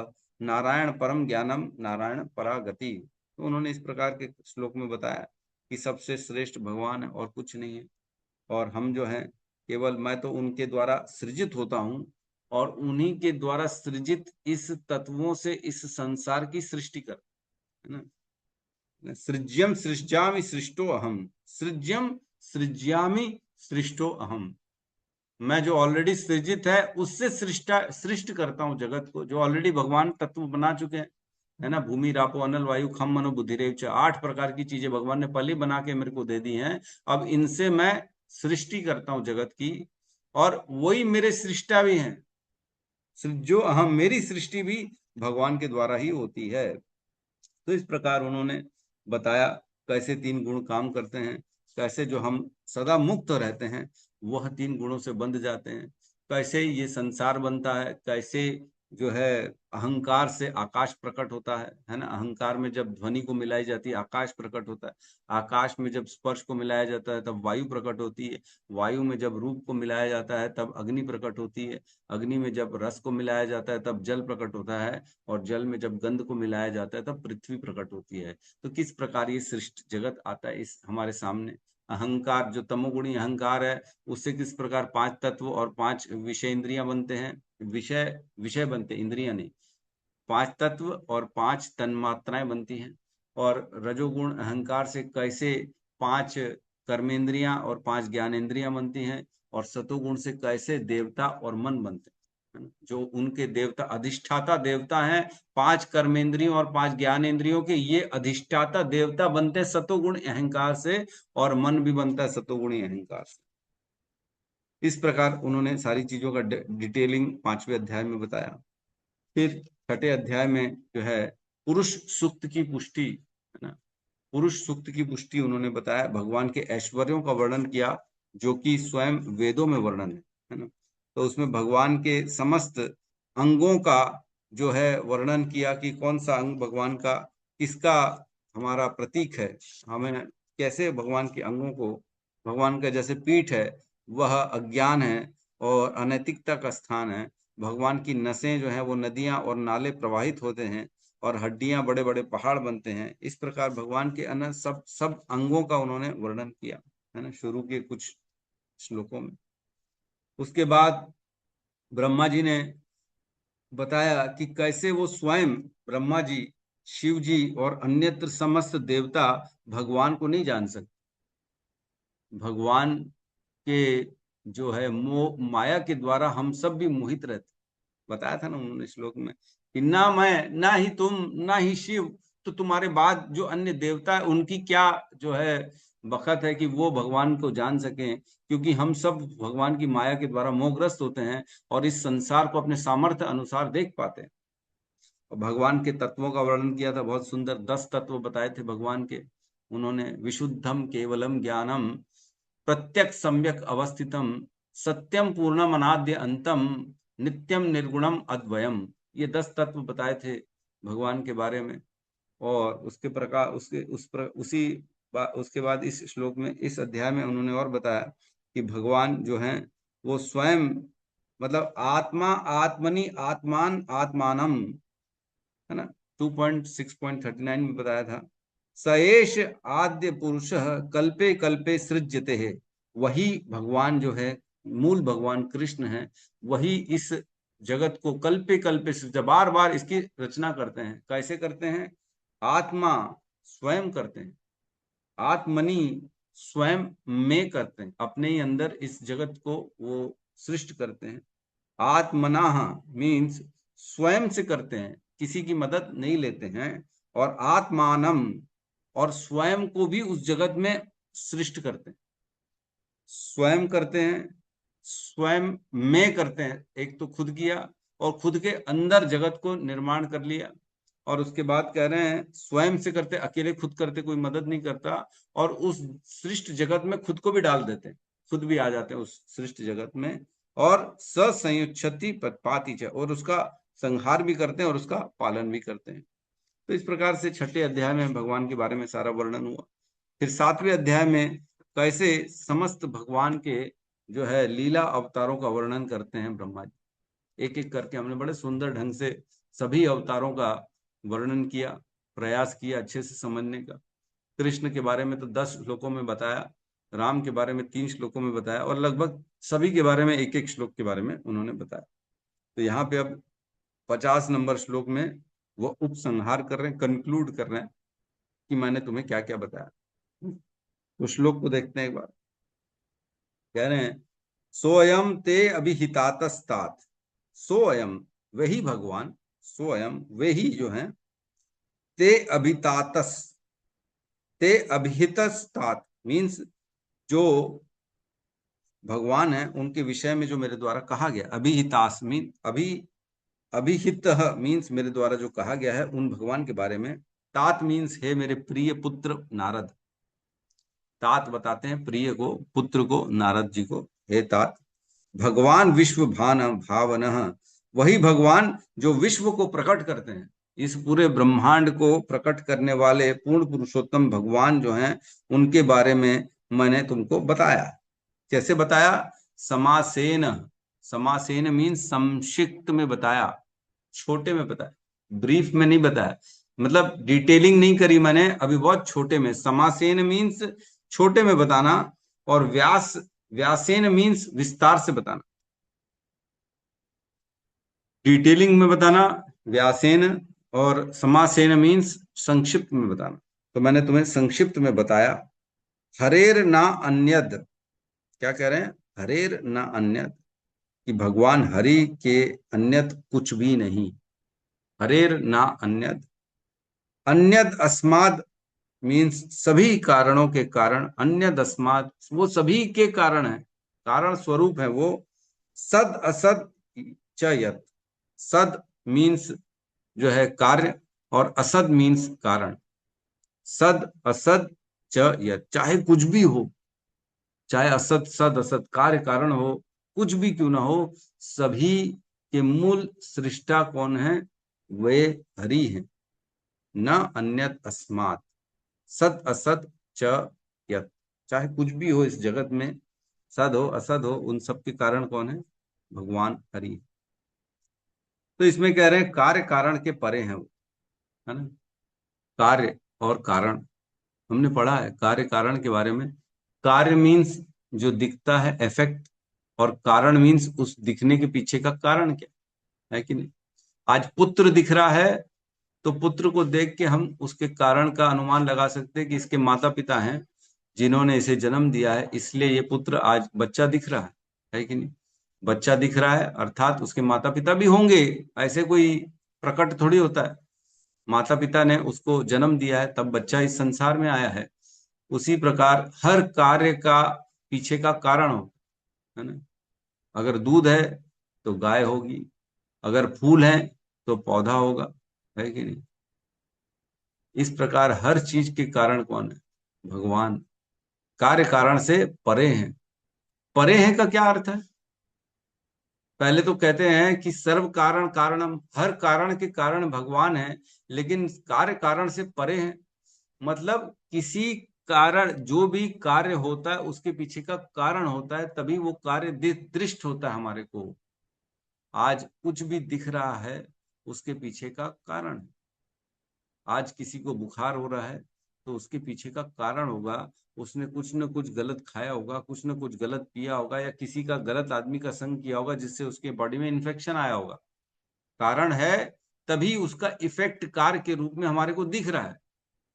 [SPEAKER 1] नारायण परम ज्ञानम, नारायण परा गति। तो उन्होंने इस प्रकार के श्लोक में बताया कि सबसे श्रेष्ठ भगवान है और कुछ नहीं है, और हम जो हैं केवल, मैं तो उनके द्वारा सृजित होता हूं और उन्हीं के द्वारा सृजित इस तत्वों से इस संसार की सृष्टि कर, है ना। सृज्यम सृज्यामि सृष्टो अहम, सृज्यम सृज्यामि सृष्टो अहम। मैं जो ऑलरेडी सृजित है उससे सृष्ट करता हूँ जगत को, जो ऑलरेडी भगवान तत्व बना चुके हैं, है ना। भूमि रापो अनल वायु खम मनो बुद्धिरेव च, 8 प्रकार की चीजें भगवान ने पहले बना के मेरे को दे दी हैं। अब इनसे मैं सृष्टि करता हूँ जगत की, और वही मेरे सृष्टा भी हैं। जो हम, मेरी सृष्टि भी भगवान के द्वारा ही होती है। तो इस प्रकार उन्होंने बताया कैसे 3 गुण काम करते हैं, कैसे जो हम सदा मुक्त रहते हैं वह 3 गुणों से बंध जाते हैं, कैसे ये संसार बनता है, कैसे जो है अहंकार से आकाश प्रकट होता है ना। अहंकार में जब ध्वनि को मिलाई जाती है आकाश प्रकट होता है, आकाश में जब स्पर्श को मिलाया जाता है तब वायु प्रकट होती है, वायु में जब रूप को मिलाया जाता है तब अग्नि प्रकट होती है, अग्नि में जब रस को मिलाया जाता है तब जल प्रकट होता है, और जल में जब गंध को मिलाया जाता है तब पृथ्वी प्रकट होती है। तो किस प्रकार ये सृष्टि जगत आता है इस हमारे सामने। अहंकार, जो तमोगुणी अहंकार है, उससे किस प्रकार 5 तत्व और 5 विषय इंद्रियां बनते हैं, विषय विषय बनते, इंद्रियां नहीं। 5 तत्व और 5 तन्मात्राएं बनती हैं। और रजोगुण अहंकार से कैसे 5 कर्मेंद्रियां और 5 ज्ञानेंद्रियां बनती हैं, और सतोगुण से कैसे देवता और मन बनते हैं, है ना? जो उनके देवता, अधिष्ठाता देवता हैं, 5 कर्मेंद्रियों और 5 ज्ञानेंद्रियों के, ये अधिष्ठाता देवता बनते हैं सतोगुण अहंकार से, और मन भी बनता है सतोगुणी अहंकार से। इस प्रकार उन्होंने सारी चीजों का डिटेलिंग 5वें अध्याय में बताया। फिर 6ठे अध्याय में जो है पुरुष सूक्त की पुष्टि, है ना, पुरुष सूक्त की पुष्टि उन्होंने बताया, भगवान के ऐश्वर्यों का वर्णन किया जो कि स्वयं वेदों में वर्णन है ना। तो उसमें भगवान के समस्त अंगों का जो है वर्णन किया कि कौन सा अंग भगवान का, किसका हमारा प्रतीक है, हमें कैसे भगवान के अंगों को, भगवान का जैसे पीठ है वह अज्ञान है और अनैतिकता का स्थान है, भगवान की नसें जो है वो नदियां और नाले प्रवाहित होते हैं, और हड्डियां बड़े बड़े पहाड़ बनते हैं। इस प्रकार भगवान के अन्य सब सब अंगों का उन्होंने वर्णन किया, है ना, शुरू के कुछ श्लोकों में। उसके बाद ब्रह्मा जी ने बताया कि कैसे वो स्वयं, ब्रह्मा जी, शिव जी और अन्यत्र समस्त देवता भगवान को नहीं जान सकते। भगवान के जो है मोह माया के द्वारा हम सब भी मोहित रहते। बताया था ना उन्होंने श्लोक में कि ना मैं, ना ही तुम, ना ही शिव, तो तुम्हारे बाद जो अन्य देवता है उनकी क्या जो है बखत है कि वो भगवान को जान सकें, क्योंकि हम सब भगवान की माया के द्वारा मोहग्रस्त होते हैं और इस संसार को अपने सामर्थ्य अनुसार देख पाते हैं। और भगवान के तत्वों का वर्णन किया था, बहुत सुंदर 10 तत्व बताए थे भगवान के उन्होंने। विशुद्धम केवलम ज्ञानम, प्रत्यक सम्यक अवस्थितम, सत्यम पूर्णम अनाद्य अंतम, नित्यम निर्गुणम अद्वयम, ये 10 तत्व बताए थे भगवान के बारे में। और उसके प्रकार उसके बाद इस श्लोक में, इस अध्याय में उन्होंने और बताया कि भगवान जो हैं वो स्वयं, मतलब आत्मा आत्मनि आत्मान आत्मानम, है ना, 2.6.39 में बताया था। सएष आद्य पुरुष कल्पे कल्पे सृज्यते है, वही भगवान जो है, मूल भगवान कृष्ण है, वही इस जगत को कल्पे कल्पे से बार बार इसकी रचना करते हैं। कैसे करते हैं? आत्मा स्वयं करते हैं, आत्मनि स्वयं में करते हैं, अपने ही अंदर इस जगत को वो सृष्टि करते हैं। आत्मनाह मीन्स स्वयं से करते हैं, किसी की मदद नहीं लेते हैं। और आत्मानम, और स्वयं को भी उस जगत में सृष्टि करते हैं, स्वयं करते हैं, स्वयं में करते हैं। एक तो खुद किया और खुद के अंदर जगत को निर्माण कर लिया, और उसके बाद कह रहे हैं स्वयं से करते, अकेले खुद करते, कोई मदद नहीं करता, और उस सृष्ट जगत में खुद को भी डाल देते हैं, खुद भी आ जाते हैं उस सृष्ट जगत में। और ससंयुच्छति पाति च, और उसका संहार भी करते हैं और उसका पालन भी करते हैं। तो इस प्रकार से छठे अध्याय में भगवान के बारे में सारा वर्णन हुआ। फिर सातवें अध्याय में कैसे समस्त भगवान के जो है लीला अवतारों का वर्णन करते हैं ब्रह्मा जी। एक एक करके हमने बड़े सुंदर ढंग से सभी अवतारों का वर्णन किया, प्रयास किया अच्छे से समझने का। कृष्ण के बारे में तो 10 श्लोकों में बताया, राम के बारे में 3 श्लोकों में बताया, और लगभग सभी के बारे में एक एक श्लोक के बारे में उन्होंने बताया। तो यहाँ पे अब 50 नंबर श्लोक में वो उपसंहार कर रहे हैं, कंक्लूड कर रहे हैं कि मैंने तुम्हें क्या क्या बताया। तो श्लोक को देखते हैं एक बार। कह रहे हैं सोयम ते अभिहितातस्तात, सोयम वही भगवान, सोयम वही जो है, ते अभितातस, ते अभिहितस्तात मीन्स जो भगवान है उनके विषय में जो मेरे द्वारा कहा गया, अभिहितास मीन अभिहित मीन्स मेरे द्वारा जो कहा गया है उन भगवान के बारे में। तात मीन्स है मेरे प्रिय पुत्र नारद, तात बताते हैं प्रिय को, पुत्र को, नारद जी को, हे तात। भगवान विश्व भावन, वही भगवान जो विश्व को प्रकट करते हैं, इस पूरे ब्रह्मांड को प्रकट करने वाले पूर्ण पुरुषोत्तम भगवान जो हैं उनके बारे में मैंने तुमको बताया। कैसे बताया? समासेन, समासेन मीन्स संक्षिप्त में बताया, छोटे में बताया, ब्रीफ में नहीं बताया, मतलब डिटेलिंग नहीं करी मैंने, अभी बहुत छोटे में। समासेन मीन्स छोटे में बताना, और व्यासेन मीन्स विस्तार से बताना, डिटेलिंग में बताना व्यासेन, और समासेन मीन्स संक्षिप्त में बताना। तो मैंने तुम्हें संक्षिप्त में बताया। हरेर ना अन्यद, क्या कह रहे हैं? हरेर ना अन्यद, कि भगवान हरि के अन्यत कुछ भी नहीं। हरेर ना अन्यद, अन्यद अस्माद मीन्स सभी कारणों के कारण, अन्यद अस्माद वो सभी के कारण है, कारण स्वरूप है वो। सद असद च यत्, सद मीन्स जो है कार्य, और असद मीन्स कारण। सद असद च यत्, चाहे कुछ भी हो, चाहे असत सद असत कार्य कारण हो, कुछ भी क्यों ना हो, सभी के मूल सृष्टा कौन है? वे हरि हैं। न अन्यत अस्मात्, सद असद च यत्, चाहे कुछ भी हो इस जगत में, सद हो असद हो, उन सब के कारण कौन है? भगवान हरि। तो इसमें कह रहे हैं कार्य कारण के परे हैं वो, है ना। कार्य और कारण हमने पढ़ा है, कार्य कारण के बारे में। कार्य मीन्स जो दिखता है इफेक्ट, और कारण मीन्स उस दिखने के पीछे का कारण क्या है, कि नहीं। आज पुत्र दिख रहा है तो पुत्र को देख के हम उसके कारण का अनुमान लगा सकते हैं कि इसके माता पिता हैं जिन्होंने इसे जन्म दिया है, इसलिए ये पुत्र आज बच्चा दिख रहा है कि नहीं। बच्चा दिख रहा है अर्थात उसके माता पिता भी होंगे, ऐसे कोई प्रकट थोड़ी होता है। माता पिता ने उसको जन्म दिया है तब बच्चा इस संसार में आया है। उसी प्रकार हर कार्य का पीछे का कारण हो, है ना। अगर दूध है तो गाय होगी, अगर फूल है तो पौधा होगा, है कि नहीं। इस प्रकार हर चीज के कारण कौन है? भगवान। कार्य कारण से परे हैं। परे हैं का क्या अर्थ है? पहले तो कहते हैं कि सर्व कारण कारणम, हर कारण के कारण भगवान है, लेकिन कार्य कारण से परे हैं, मतलब किसी कारण, जो भी कार्य होता है उसके पीछे का कारण होता है, तभी वो कार्य दृष्ट होता है हमारे को। आज कुछ भी दिख रहा है उसके पीछे का कारण है। आज किसी को बुखार हो रहा है तो उसके पीछे का कारण होगा, उसने कुछ न कुछ गलत खाया होगा, कुछ न कुछ गलत पिया होगा, या किसी का गलत आदमी का संग किया होगा जिससे उसके बॉडी में इन्फेक्शन आया होगा। कारण है, तभी उसका इफेक्ट कार्य के रूप में हमारे को दिख रहा है,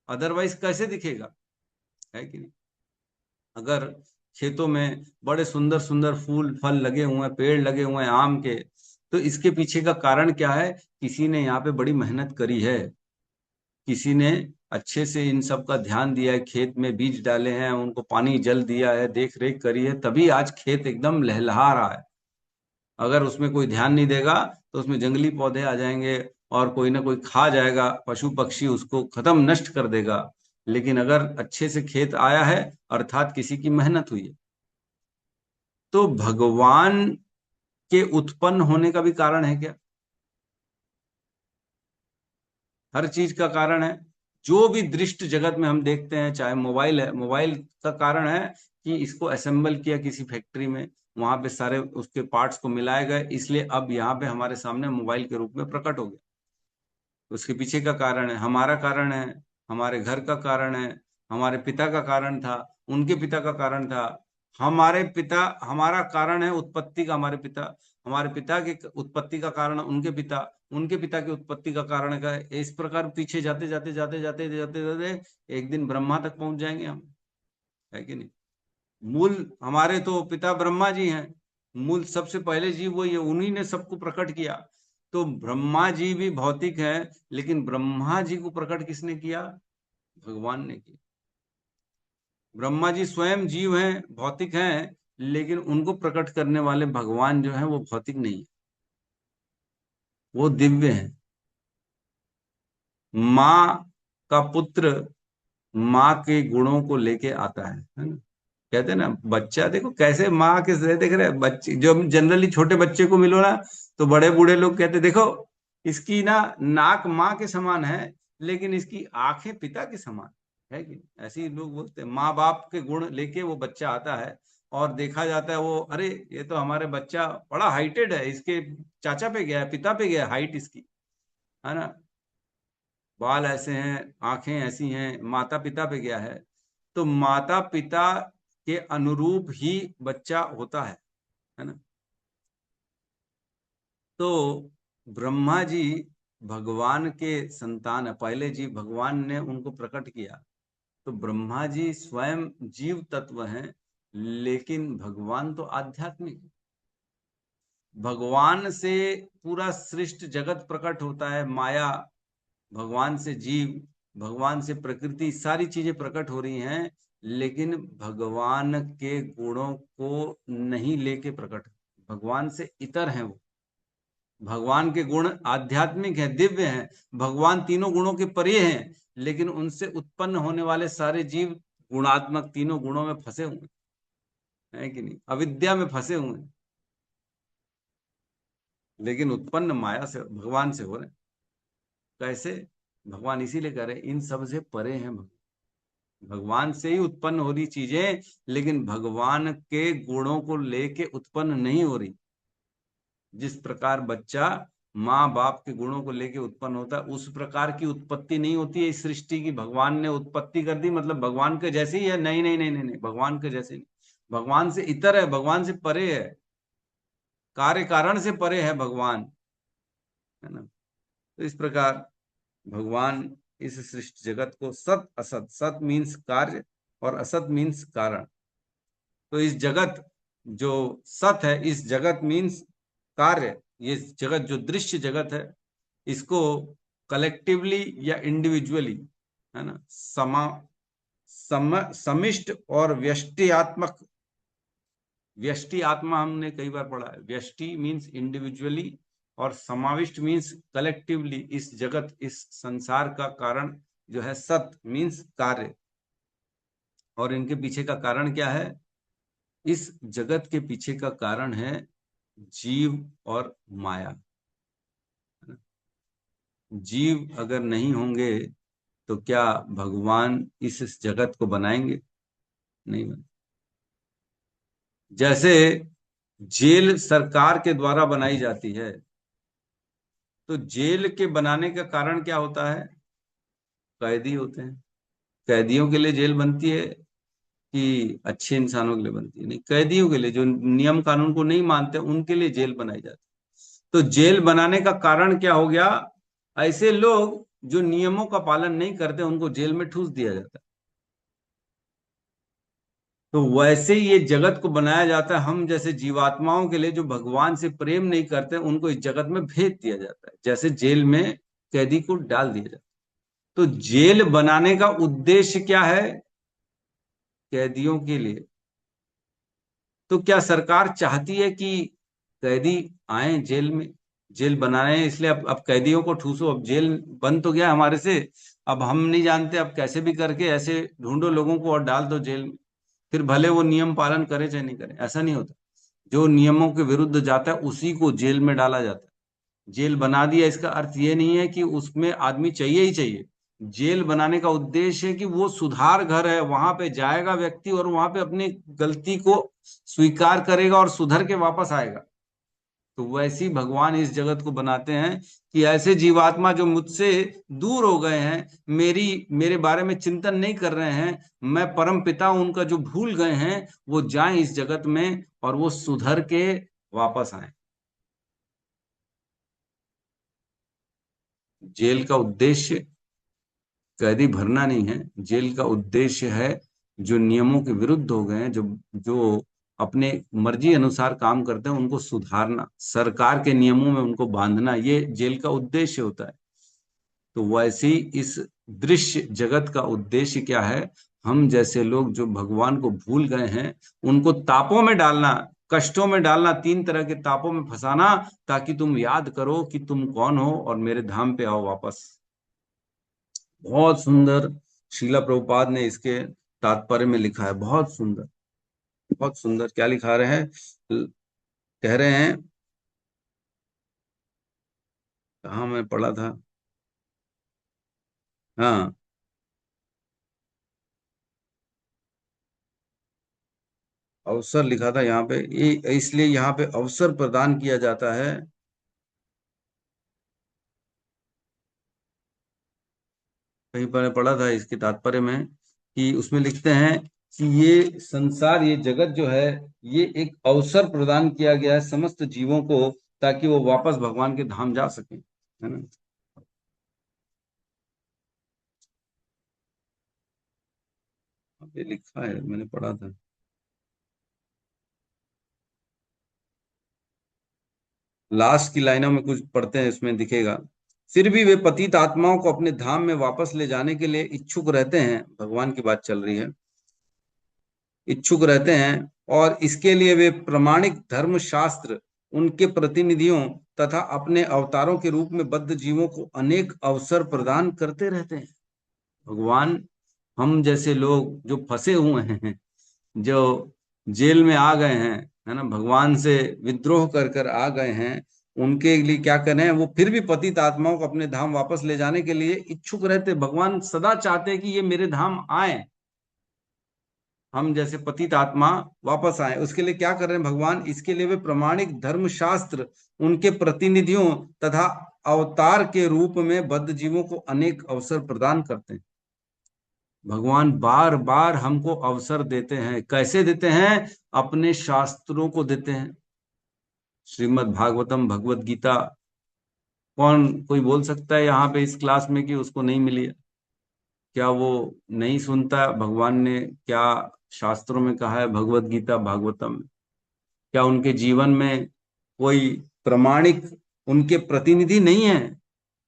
[SPEAKER 1] अदरवाइज कैसे दिखेगा, है कि नहीं। अगर खेतों में बड़े सुंदर सुंदर फूल फल लगे हुए हैं, पेड़ लगे हुए हैं आम के, तो इसके पीछे का कारण क्या है? किसी ने यहाँ पे बड़ी मेहनत करी है, किसी ने अच्छे से इन सब का ध्यान दिया है, खेत में बीज डाले हैं, उनको पानी जल दिया है, देख रेख करी है, तभी आज खेत एकदम लहलहा रहा है। अगर उसमें कोई ध्यान नहीं देगा तो उसमें जंगली पौधे आ जाएंगे और कोई ना कोई खा जाएगा, पशु पक्षी उसको खत्म नष्ट कर देगा। लेकिन अगर अच्छे से खेत आया है, अर्थात किसी की मेहनत हुई है, तो भगवान के उत्पन्न होने का भी कारण है क्या? हर चीज का कारण है। जो भी दृष्ट जगत में हम देखते हैं, चाहे मोबाइल है, मोबाइल का कारण है कि इसको असेंबल किया किसी फैक्ट्री में, वहां पे सारे उसके पार्ट्स को मिलाए गए, इसलिए अब यहाँ पे हमारे सामने मोबाइल के रूप में प्रकट हो गया। उसके पीछे का कारण है, हमारा कारण है, हमारे घर का कारण है, हमारे पिता का कारण था, उनके पिता का कारण था, हमारे पिता, हमारा कारण है उत्पत्ति का हमारे पिता, हमारे पिता की उत्पत्ति का कारण उनके पिता, उनके पिता की उत्पत्ति का कारण का। इस प्रकार पीछे जाते जाते जाते जाते जाते जाते एक दिन ब्रह्मा तक पहुंच जाएंगे हम, है कि नहीं। मूल हमारे तो पिता ब्रह्मा जी हैं, मूल सबसे पहले जीव वही है, उन्हीं ने सबको प्रकट किया। तो ब्रह्मा जी भी भौतिक है, लेकिन ब्रह्मा जी को प्रकट किसने किया? भगवान ने किया। ब्रह्मा जी स्वयं जीव हैं, भौतिक हैं, लेकिन उनको प्रकट करने वाले भगवान जो है वो भौतिक नहीं है, वो दिव्य है। माँ का पुत्र माँ के गुणों को लेके आता है ना। कहते हैं ना, बच्चा देखो कैसे माँ के से देख रहे हैं, बच्चे जो जनरली छोटे बच्चे को मिलो ना, तो बड़े बूढ़े लोग कहते देखो इसकी ना नाक माँ के समान है, लेकिन इसकी आंखें पिता के समान है, कि नहीं? ऐसे ही लोग बोलते हैं, माँ बाप के गुण लेके वो बच्चा आता है, और देखा जाता है वो, अरे ये तो हमारे बच्चा बड़ा हाइटेड है, इसके चाचा पे गया है, पिता पे गया है, हाइट इसकी, है ना, बाल ऐसे हैं, आंखें ऐसी हैं, माता पिता पे गया है। तो माता पिता के अनुरूप ही बच्चा होता है ना। तो ब्रह्मा जी भगवान के संतान है, पहले जीव भगवान ने उनको प्रकट किया। तो ब्रह्मा जी स्वयं जीव तत्व हैं, लेकिन भगवान तो आध्यात्मिक है। भगवान से पूरा सृष्ट जगत प्रकट होता है, माया, भगवान से जीव, भगवान से प्रकृति, सारी चीजें प्रकट हो रही हैं, लेकिन भगवान के गुणों को नहीं लेके प्रकट, भगवान से इतर हैं वो। भगवान के गुण आध्यात्मिक है, दिव्य हैं, भगवान तीनों गुणों के परे हैं, लेकिन उनसे उत्पन्न होने वाले सारे जीव गुणात्मक तीनों गुणों में फंसे हुए हैं, कि नहीं, अविद्या में फंसे हुए हैं, लेकिन उत्पन्न माया से, भगवान से हो रहे हैं। कैसे? भगवान इसीलिए कह रहे हैं इन सब से परे हैं, भगवान से ही उत्पन्न हो रही चीजें, लेकिन भगवान के गुणों को लेके उत्पन्न नहीं हो रही। जिस प्रकार बच्चा माँ बाप के गुणों को लेके उत्पन्न होता है, उस प्रकार की उत्पत्ति नहीं होती है इस सृष्टि की। भगवान ने उत्पत्ति कर दी मतलब भगवान के जैसे ही है? नहीं नहीं नहीं नहीं नहीं, भगवान के जैसे नहीं, भगवान से इतर है, भगवान से परे है, कार्य कारण से परे है भगवान, है ना। तो इस प्रकार भगवान इस सृष्टि जगत को सत असत, सत मीन्स कार्य और असत मीन्स कारण। तो इस जगत जो सत है, इस जगत मीन्स कार्य, ये जगत जो दृश्य जगत है, इसको कलेक्टिवली या इंडिविजुअली, है ना, समिष्ट और व्यष्टियात्मक, व्यष्टि आत्मा हमने कई बार पढ़ा है, व्यष्टि मीन्स इंडिविजुअली और समाविष्ट मीन्स कलेक्टिवली। इस जगत, इस संसार का कारण जो है सत मीन्स कार्य, और इनके पीछे का कारण क्या है? इस जगत के पीछे का कारण है जीव और माया। जीव अगर नहीं होंगे तो क्या भगवान इस जगत को बनाएंगे? नहीं बना। जैसे जेल सरकार के द्वारा बनाई जाती है, तो जेल के बनाने का कारण क्या होता है? कैदी होते हैं, कैदियों के लिए जेल बनती है कि अच्छे इंसानों के लिए बनती है? नहीं, कैदियों के लिए, जो नियम कानून को नहीं मानते उनके लिए जेल बनाई जाती है। तो जेल बनाने का कारण क्या हो गया? ऐसे लोग जो नियमों का पालन नहीं करते उनको जेल में ठूस दिया जाता है। तो वैसे ही ये जगत को बनाया जाता है हम जैसे जीवात्माओं के लिए, जो भगवान से प्रेम नहीं करते उनको इस जगत में भेज दिया जाता है, जैसे जेल में कैदी को डाल दिया जाता है। तो जेल बनाने का उद्देश्य क्या है? कैदियों के लिए। तो क्या सरकार चाहती है कि कैदी आए जेल में? जेल बनाए हैं इसलिए अब कैदियों को ठूसो, अब जेल बन तो गया हमारे से, अब हम नहीं जानते, अब कैसे भी करके ऐसे ढूंढो लोगों को और डाल दो जेल में, फिर भले वो नियम पालन करे चाहे नहीं करे। ऐसा नहीं होता। जो नियमों के विरुद्ध जाता है उसी को जेल में डाला जाता है। जेल बना दिया इसका अर्थ ये नहीं है कि उसमें आदमी चाहिए ही चाहिए। जेल बनाने का उद्देश्य है कि वो सुधार घर है, वहां पे जाएगा व्यक्ति और वहां पे अपनी गलती को स्वीकार करेगा और सुधर के वापस आएगा। तो वैसे ही भगवान इस जगत को बनाते हैं कि ऐसे जीवात्मा जो मुझसे दूर हो गए हैं, मेरे बारे में चिंतन नहीं कर रहे हैं, मैं परम पिता हूं उनका, जो भूल गए हैं, वो जाएं इस जगत में और वो सुधर के वापस आए। जेल का उद्देश्य कैदी भरना नहीं है। जेल का उद्देश्य है जो नियमों के विरुद्ध हो गए हैं, जो जो अपने मर्जी अनुसार काम करते हैं, उनको सुधारना, सरकार के नियमों में उनको बांधना, ये जेल का उद्देश्य होता है। तो वैसे ही इस दृश्य जगत का उद्देश्य क्या है? हम जैसे लोग जो भगवान को भूल गए हैं उनको तापों में डालना, कष्टों में डालना, 3 तरह के तापों में फंसाना, ताकि तुम याद करो कि तुम कौन हो और मेरे धाम पे आओ वापस। बहुत सुंदर श्रीला प्रभुपाद ने इसके तात्पर्य में लिखा है, बहुत सुंदर, बहुत सुंदर। क्या लिखा रहे हैं? कह रहे हैं, कहाँ मैं पढ़ा था, हाँ, अवसर लिखा था यहाँ पे, ये इसलिए यहाँ पे अवसर प्रदान किया जाता है। कहीं पर पढ़ा था इसके तात्पर्य में कि उसमें लिखते हैं कि ये संसार, ये जगत जो है, ये एक अवसर प्रदान किया गया है समस्त जीवों को, ताकि वो वापस भगवान के धाम जा सके, है ना। ये लिखा है, मैंने पढ़ा था। लास्ट की लाइनों में कुछ पढ़ते हैं, इसमें दिखेगा। फिर भी वे पतित आत्माओं को अपने धाम में वापस ले जाने के लिए इच्छुक रहते हैं, भगवान की बात चल रही है, इच्छुक रहते हैं, और इसके लिए वे प्रमाणिक धर्म शास्त्र, उनके प्रतिनिधियों तथा अपने अवतारों के रूप में बद्ध जीवों को अनेक अवसर प्रदान करते रहते हैं। भगवान हम जैसे लोग जो फंसे हुए हैं, जो जेल में आ गए हैं, है ना, भगवान से विद्रोह कर कर आ गए हैं, उनके लिए क्या करें? वो फिर भी पतित आत्माओं को अपने धाम वापस ले जाने के लिए इच्छुक रहते। भगवान सदा चाहते हैं कि ये मेरे धाम आए, हम जैसे पतित आत्मा वापस आए। उसके लिए क्या कर रहे हैं भगवान? इसके लिए वे प्रमाणिक धर्म शास्त्र, उनके प्रतिनिधियों तथा अवतार के रूप में बद्ध जीवों को अनेक अवसर प्रदान करते हैं। भगवान बार बार हमको अवसर देते हैं। कैसे देते हैं? अपने शास्त्रों को देते हैं। श्रीमद् भागवतम, भगवत गीता, कौन कोई बोल सकता है यहाँ पे इस क्लास में कि उसको नहीं मिली है? क्या वो नहीं सुनता भगवान ने क्या शास्त्रों में कहा है? भगवत गीता, भागवतम में क्या उनके जीवन में कोई प्रमाणिक उनके प्रतिनिधि नहीं है?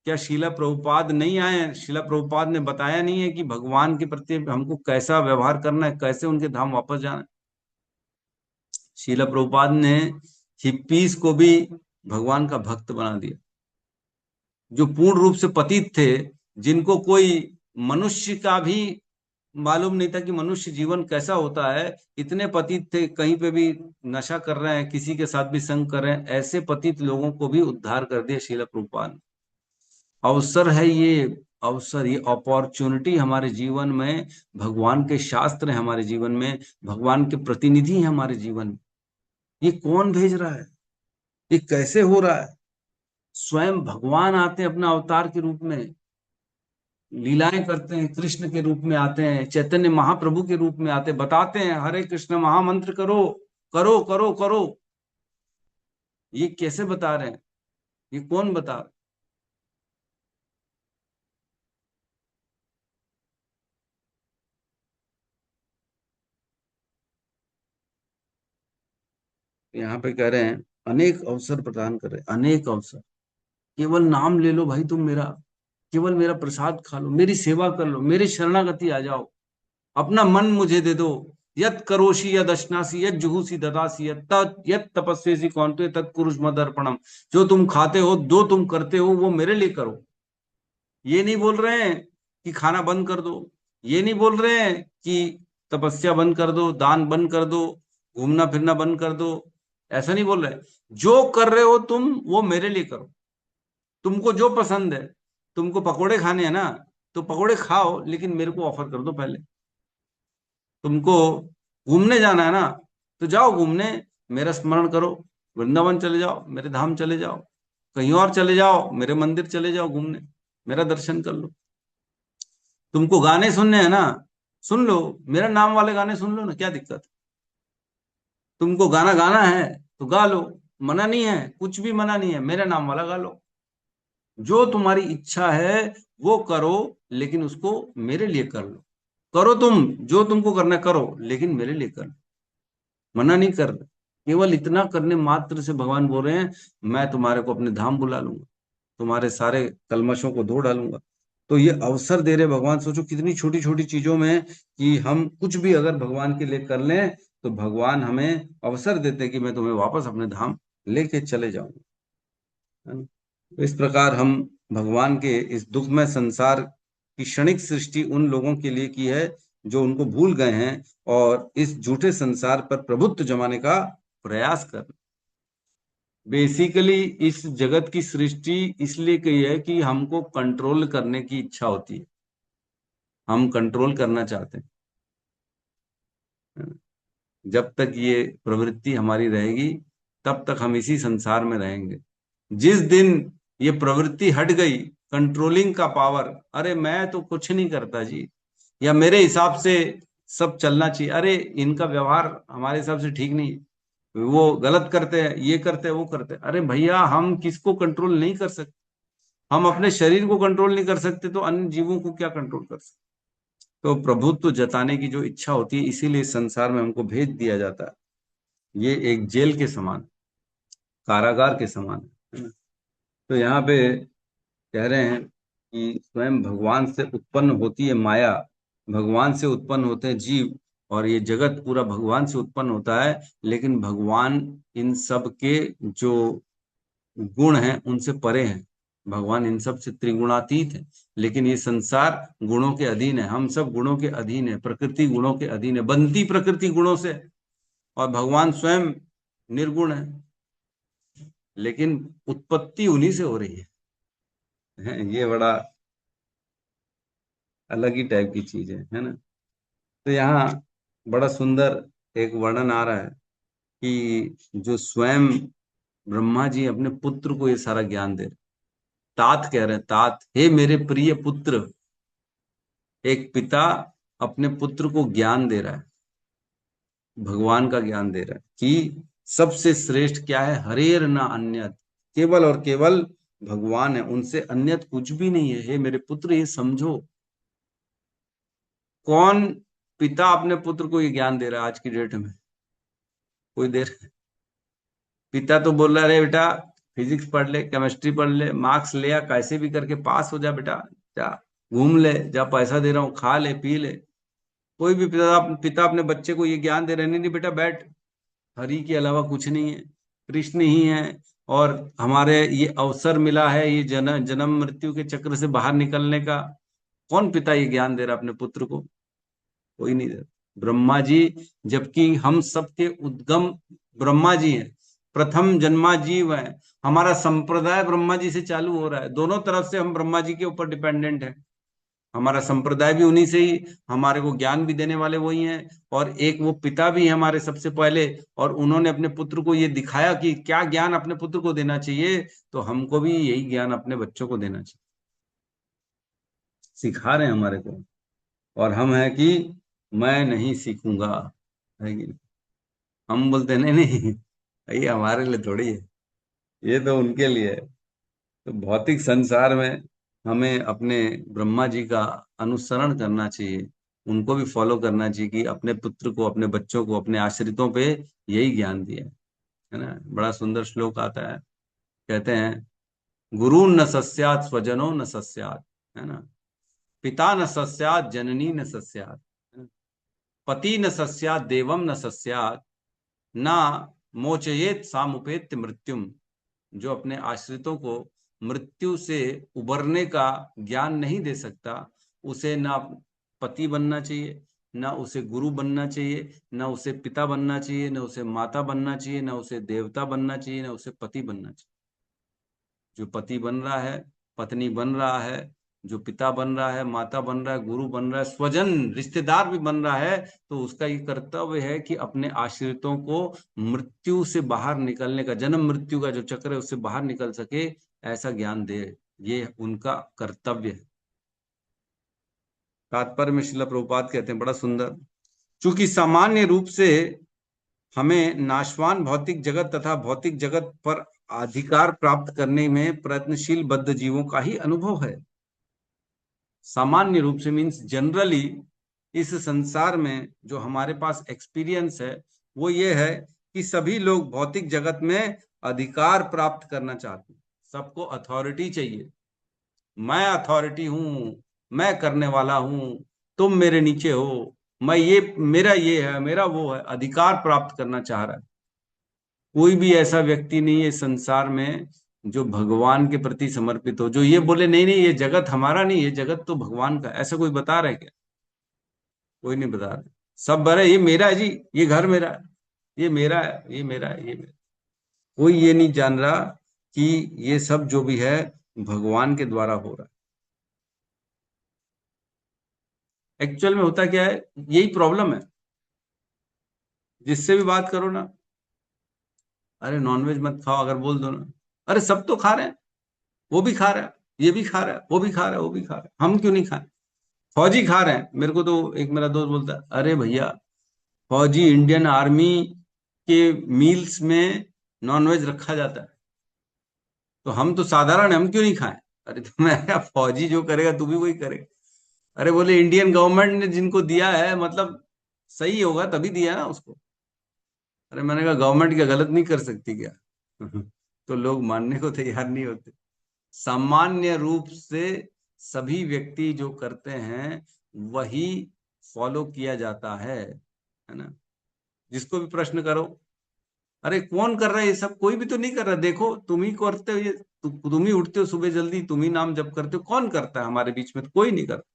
[SPEAKER 1] क्या शीला प्रभुपाद नहीं आए हैं? शीला प्रभुपाद ने बताया नहीं है कि भगवान के प्रति हमको कैसा व्यवहार करना है, कैसे उनके धाम वापस जाना है? शीला प्रभुपाद ने हिप्पीज को भी भगवान का भक्त बना दिया, जो पूर्ण रूप से पतित थे, जिनको कोई मनुष्य का भी मालूम नहीं था कि मनुष्य जीवन कैसा होता है। इतने पतित थे, कहीं पे भी नशा कर रहे हैं, किसी के साथ भी संग कर रहे हैं, ऐसे पतित लोगों को भी उद्धार कर दिया शीला प्रभुपाद ने। अवसर है ये, अवसर, ये अपॉर्चुनिटी हमारे जीवन में, भगवान के शास्त्र है हमारे जीवन में, भगवान के प्रतिनिधि हैं हमारे जीवन में। ये कौन भेज रहा है? ये कैसे हो रहा है? स्वयं भगवान आते हैं अपना अवतार के रूप में, लीलाएं करते हैं, कृष्ण के रूप में आते हैं, चैतन्य महाप्रभु के रूप में आते, बताते हैं हरे कृष्ण महामंत्र करो, करो करो करो। ये कैसे बता रहे हैं? ये कौन बता रहा है? यहाँ पे कह रहे हैं अनेक अवसर प्रदान कर रहे हैं, अनेक अवसर। केवल नाम ले लो भाई तुम मेरा, केवल मेरा प्रसाद खा लो, मेरी सेवा कर लो, मेरी शरणागति आ जाओ, अपना मन मुझे दे दो। यत करोषि यद अश्नासी यद जुहूसी ददासी यत तपस्वेसी कौनते तत् कुरुष मदर्पणम। जो तुम खाते हो, जो तुम करते हो, वो मेरे लिए करो। ये नहीं बोल रहे हैं कि खाना बंद कर दो, ये नहीं बोल रहे हैं कि तपस्या बंद कर दो, दान बंद कर दो, घूमना फिरना बंद कर दो। ऐसा नहीं बोल रहे। जो कर रहे हो तुम, वो मेरे लिए करो। तुमको जो पसंद है, तुमको पकोड़े खाने हैं ना, तो पकोड़े खाओ, लेकिन मेरे को ऑफर कर दो पहले। तुमको घूमने जाना है ना, तो जाओ घूमने, मेरा स्मरण करो, वृंदावन चले जाओ, मेरे धाम चले जाओ, कहीं और चले जाओ, मेरे मंदिर चले जाओ घूमने, मेरा दर्शन कर लो। तुमको गाने सुनने हैं ना, सुन लो, मेरा नाम वाले गाने सुन लो ना, क्या दिक्कत है? तुमको गाना गाना है तो गा लो, मना नहीं है, कुछ भी मना नहीं है, मेरा नाम वाला गा लो। जो तुम्हारी इच्छा है वो करो, लेकिन उसको मेरे लिए कर लो। करो तुम जो तुमको करना है, करो, लेकिन मेरे लिए कर लो। मना नहीं कर रहे। केवल इतना करने मात्र से भगवान बोल रहे हैं मैं तुम्हारे को अपने धाम बुला लूंगा, तुम्हारे सारे कलमशों को धो डालूंगा। तो ये अवसर दे रहे भगवान। सोचो कितनी छोटी छोटी चीजों में कि हम कुछ भी अगर भगवान के लिए कर लें, तो भगवान हमें अवसर देते हैं कि मैं तुम्हें वापस अपने धाम लेके चले जाऊंगा, है ना? तो इस प्रकार हम भगवान के इस दुखमय संसार की क्षणिक सृष्टि उन लोगों के लिए की है जो उनको भूल गए हैं और इस झूठे संसार पर प्रभुत्व जमाने का प्रयास कर रहे हैं। बेसिकली इस जगत की सृष्टि इसलिए की है कि हमको कंट्रोल करने की इच्छा होती है, हम कंट्रोल करना चाहते हैं, है ना? जब तक ये प्रवृत्ति हमारी रहेगी, तब तक हम इसी संसार में रहेंगे। जिस दिन ये प्रवृत्ति हट गई, कंट्रोलिंग का पावर, अरे मैं तो कुछ नहीं करता जी, या मेरे हिसाब से सब चलना चाहिए, अरे इनका व्यवहार हमारे हिसाब से ठीक नहीं, वो गलत करते हैं, ये करते हैं, वो करते हैं। अरे भैया, हम किसको कंट्रोल नहीं कर सकते? हम अपने शरीर को कंट्रोल नहीं कर सकते, तो अन्य जीवों को क्या कंट्रोल कर सकते? तो प्रभुत्व जताने की जो इच्छा होती है, इसीलिए संसार में हमको भेज दिया जाता है। ये एक जेल के समान, कारागार के समान है ना? तो यहाँ पे कह रहे हैं कि स्वयं भगवान से उत्पन्न होती है माया, भगवान से उत्पन्न होते हैं जीव, और ये जगत पूरा भगवान से उत्पन्न होता है। लेकिन भगवान इन सब के जो गुण हैं उनसे परे हैं, भगवान इन सब से त्रिगुणातीत है। लेकिन ये संसार गुणों के अधीन है, हम सब गुणों के अधीन है, प्रकृति गुणों के अधीन है, बनती प्रकृति गुणों से, और भगवान स्वयं निर्गुण है, लेकिन उत्पत्ति उन्हीं से हो रही है। ये बड़ा अलग ही टाइप की चीज है ना? तो यहाँ बड़ा सुंदर एक वर्णन आ रहा है कि जो स्वयं ब्रह्मा जी अपने पुत्र को ये सारा ज्ञान दे रहे, तात कह रहे हैं, तात, हे मेरे प्रिय पुत्र। एक पिता अपने पुत्र को ज्ञान दे रहा है, भगवान का ज्ञान दे रहा है कि सबसे श्रेष्ठ क्या है, हरेर ना अन्यत, केवल और केवल भगवान है, उनसे अन्यत कुछ भी नहीं है। हे मेरे पुत्र, ये समझो। कौन पिता अपने पुत्र को ये ज्ञान दे रहा है आज की डेट में? कोई दे रहा है? पिता तो बोल रहा है, अरे बेटा फिजिक्स पढ़ ले, केमिस्ट्री पढ़ ले, मार्क्स ले आ, कैसे भी करके पास हो जा बेटा, जा घूम ले, जा पैसा दे रहा हूँ, खा ले पी ले। कोई भी पिता अपने बच्चे को ये ज्ञान दे रहे नहीं, नहीं बेटा बैठ, हरि के अलावा कुछ नहीं है, कृष्ण ही है, और हमारे ये अवसर मिला है ये जन्म मृत्यु के चक्र से बाहर निकलने का। कौन पिता ये ज्ञान दे रहा अपने पुत्र को? कोई नहीं दे रहा। ब्रह्मा जी, जबकि हम सबके उद्गम ब्रह्मा जी हैं, प्रथम जन्मा जीव है, हमारा संप्रदाय ब्रह्मा जी से चालू हो रहा है, दोनों तरफ से हम ब्रह्मा जी के ऊपर डिपेंडेंट हैं। हमारा संप्रदाय भी उन्हीं से ही, हमारे को ज्ञान भी देने वाले वही हैं, और एक वो पिता भी है हमारे सबसे पहले, और उन्होंने अपने पुत्र को ये दिखाया कि क्या ज्ञान अपने पुत्र को देना चाहिए, तो हमको भी यही ज्ञान अपने बच्चों को देना चाहिए। सिखा रहे हैं हमारे को, और हम है कि मैं नहीं सीखूंगा, है कि नहीं? हम बोलते हैं नहीं नहीं, ये हमारे लिए थोड़ी है, ये तो उनके लिए है। तो भौतिक संसार में हमें अपने ब्रह्मा जी का अनुसरण करना चाहिए, उनको भी फॉलो करना चाहिए कि अपने पुत्र को, अपने बच्चों को, अपने आश्रितों पे यही ज्ञान दिया है ना। बड़ा सुंदर श्लोक आता है, कहते हैं, गुरु न सस्यात स्वजनो न सस्यात, है ना, पिता न सस्यात जननी न सस्यात, है ना? पति न सस्यात देवम न सस्यात, ना मोचयेत सामुपेत्य मृत्युम। जो अपने आश्रितों को मृत्यु से उबरने का ज्ञान नहीं दे सकता, उसे ना पति बनना चाहिए, ना उसे गुरु बनना चाहिए, ना उसे पिता बनना चाहिए, ना उसे माता बनना चाहिए, ना उसे देवता बनना चाहिए, ना उसे पति बनना चाहिए। जो पति बन रहा है, पत्नी बन रहा है, जो पिता बन रहा है, माता बन रहा है, गुरु बन रहा है, स्वजन रिश्तेदार भी बन रहा है, तो उसका ये कर्तव्य है कि अपने आश्रितों को मृत्यु से बाहर निकलने का, जन्म मृत्यु का जो चक्र है उससे बाहर निकल सके, ऐसा ज्ञान दे। ये उनका कर्तव्य है। तात्पर्य में श्रील प्रभुपाद कहते हैं, बड़ा सुंदर, चूंकि सामान्य रूप से हमें नाशवान भौतिक जगत तथा भौतिक जगत पर अधिकार प्राप्त करने में प्रयत्नशील बद्ध जीवों का ही अनुभव है। सामान्य रूप से मीन्स जनरली इस संसार में जो हमारे पास एक्सपीरियंस है वो ये है कि सभी लोग भौतिक जगत में अधिकार प्राप्त करना चाहते हैं। सबको अथॉरिटी चाहिए, मैं अथॉरिटी हूं, मैं करने वाला हूं, तुम मेरे नीचे हो, मैं ये है, मेरा वो है, अधिकार प्राप्त करना चाह रहा है। कोई भी ऐसा व्यक्ति नहीं है संसार में जो भगवान के प्रति समर्पित हो, जो ये बोले नहीं नहीं ये जगत हमारा नहीं, ये जगत तो भगवान का। ऐसा कोई बता रहा है क्या? कोई नहीं बता रहा। सब बड़े ये मेरा है जी, ये घर मेरा है, ये मेरा है, ये मेरा है, ये मेरा। कोई ये नहीं जान रहा कि ये सब जो भी है भगवान के द्वारा हो रहा है। एक्चुअल में होता क्या है, यही प्रॉब्लम है। जिससे भी बात करो ना, अरे नॉनवेज मत खाओ, अगर बोल दो ना, अरे सब तो खा रहे हैं, वो भी खा रहा है, ये भी खा रहा है, वो भी खा रहा है, वो भी खा रहा है, हम क्यों नहीं खाए? फौजी खा रहे हैं। मेरे को तो एक मेरा दोस्त बोलता है, अरे भैया फौजी इंडियन आर्मी के मील्स में नॉनवेज रखा जाता है, तो हम तो साधारण है, हम क्यों नहीं खाएं? अरे तो मैं क्या, फौजी जो करेगा तू भी वही करेगा? अरे बोले इंडियन गवर्नमेंट ने जिनको दिया है मतलब सही होगा तभी दिया ना उसको। अरे मैंने कहा गवर्नमेंट क्या गलत नहीं कर सकती क्या? तो लोग मानने को तैयार नहीं होते। सामान्य रूप से सभी व्यक्ति जो करते हैं वही फॉलो किया जाता है ना। जिसको भी प्रश्न करो, अरे कौन कर रहा है ये सब? कोई भी तो नहीं कर रहा। देखो तुम ही करते हो ये, तुम ही उठते हो सुबह जल्दी, तुम ही नाम जप करते हो, कौन करता है हमारे बीच में? तो कोई नहीं करता।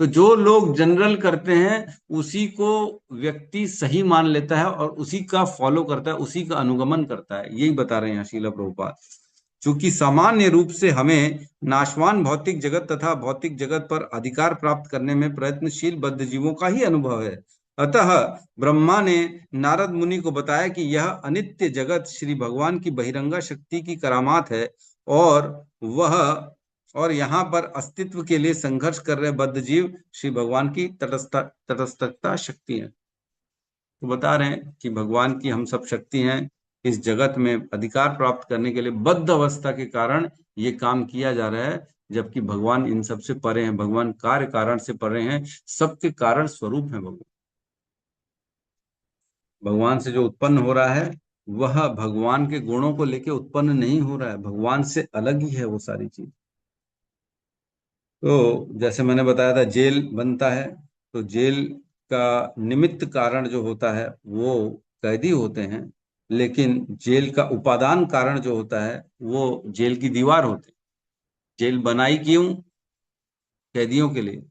[SPEAKER 1] तो जो लोग जनरल करते हैं उसी को व्यक्ति सही मान लेता है और उसी का फॉलो करता है, उसी का अनुगमन करता है। यही बता रहे हैं श्रील प्रभुपाद। चूंकि सामान्य रूप से हमें नाशवान भौतिक जगत तथा भौतिक जगत पर अधिकार प्राप्त करने में प्रयत्नशील बद्ध जीवों का ही अनुभव है, अतः ब्रह्मा ने नारद मुनि को बताया कि यह अनित्य जगत श्री भगवान की बहिरंगा शक्ति की करामात है, और वह और यहाँ पर अस्तित्व के लिए संघर्ष कर रहे बद्ध जीव श्री भगवान की तटस्थता शक्ति है। तो बता रहे हैं कि भगवान की हम सब शक्ति हैं, इस जगत में अधिकार प्राप्त करने के लिए बद्ध अवस्था के कारण ये काम किया जा रहा है, जबकि भगवान इन सब से परे हैं। भगवान कार्य कारण से परे हैं, सबके कारण स्वरूप है भगवान। भगवान से जो उत्पन्न हो रहा है वह भगवान के गुणों को लेके उत्पन्न नहीं हो रहा है, भगवान से अलग ही है वो सारी चीज। तो जैसे मैंने बताया था जेल बनता है, तो जेल का निमित्त कारण जो होता है वो कैदी होते हैं, लेकिन जेल का उपादान कारण जो होता है वो जेल की दीवार होती है। जेल बनाई क्यों? कैदियों के लिए।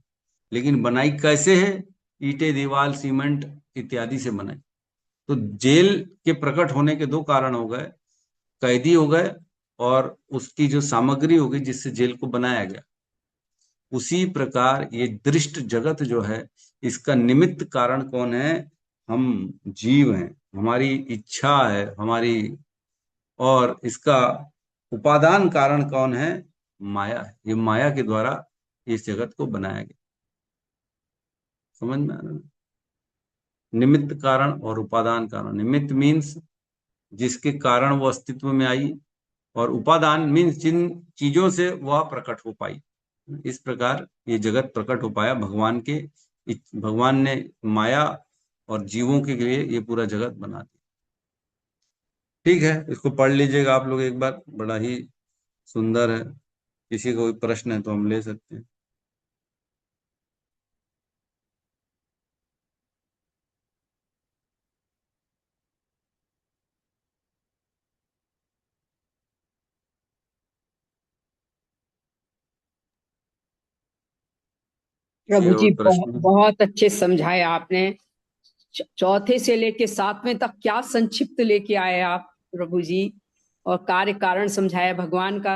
[SPEAKER 1] लेकिन बनाई कैसे है? ईंटें, दीवार, सीमेंट इत्यादि से बनाई। तो जेल के प्रकट होने के दो कारण हो गए, कैदी हो गए और उसकी जो सामग्री होगी जिससे जेल को बनाया गया। उसी प्रकार ये दृष्ट जगत जो है इसका निमित्त कारण कौन है? हम जीव हैं, हमारी इच्छा है हमारी, और इसका उपादान कारण कौन है? माया है। ये माया के द्वारा इस जगत को बनाया गया। समझ में आ रहा है? निमित्त कारण और उपादान कारण। निमित्त मीन्स जिसके कारण वो अस्तित्व में आई, और उपादान मीन्स जिन चीजों से वह प्रकट हो पाई। इस प्रकार ये जगत प्रकट हो पाया भगवान के, भगवान ने माया और जीवों के लिए ये पूरा जगत बना दिया। ठीक है, इसको पढ़ लीजिएगा आप लोग एक बार, बड़ा ही सुंदर है। किसी को कोई प्रश्न है तो हम ले सकते हैं।
[SPEAKER 3] प्रभु
[SPEAKER 1] ये
[SPEAKER 3] जी
[SPEAKER 1] और प्रश्न?
[SPEAKER 3] बहुत अच्छे समझाए आपने। चौथे से लेके सातवें तक क्या संक्षिप्त लेके आए आप प्रभु जी, और कार्य कारण समझाया भगवान का।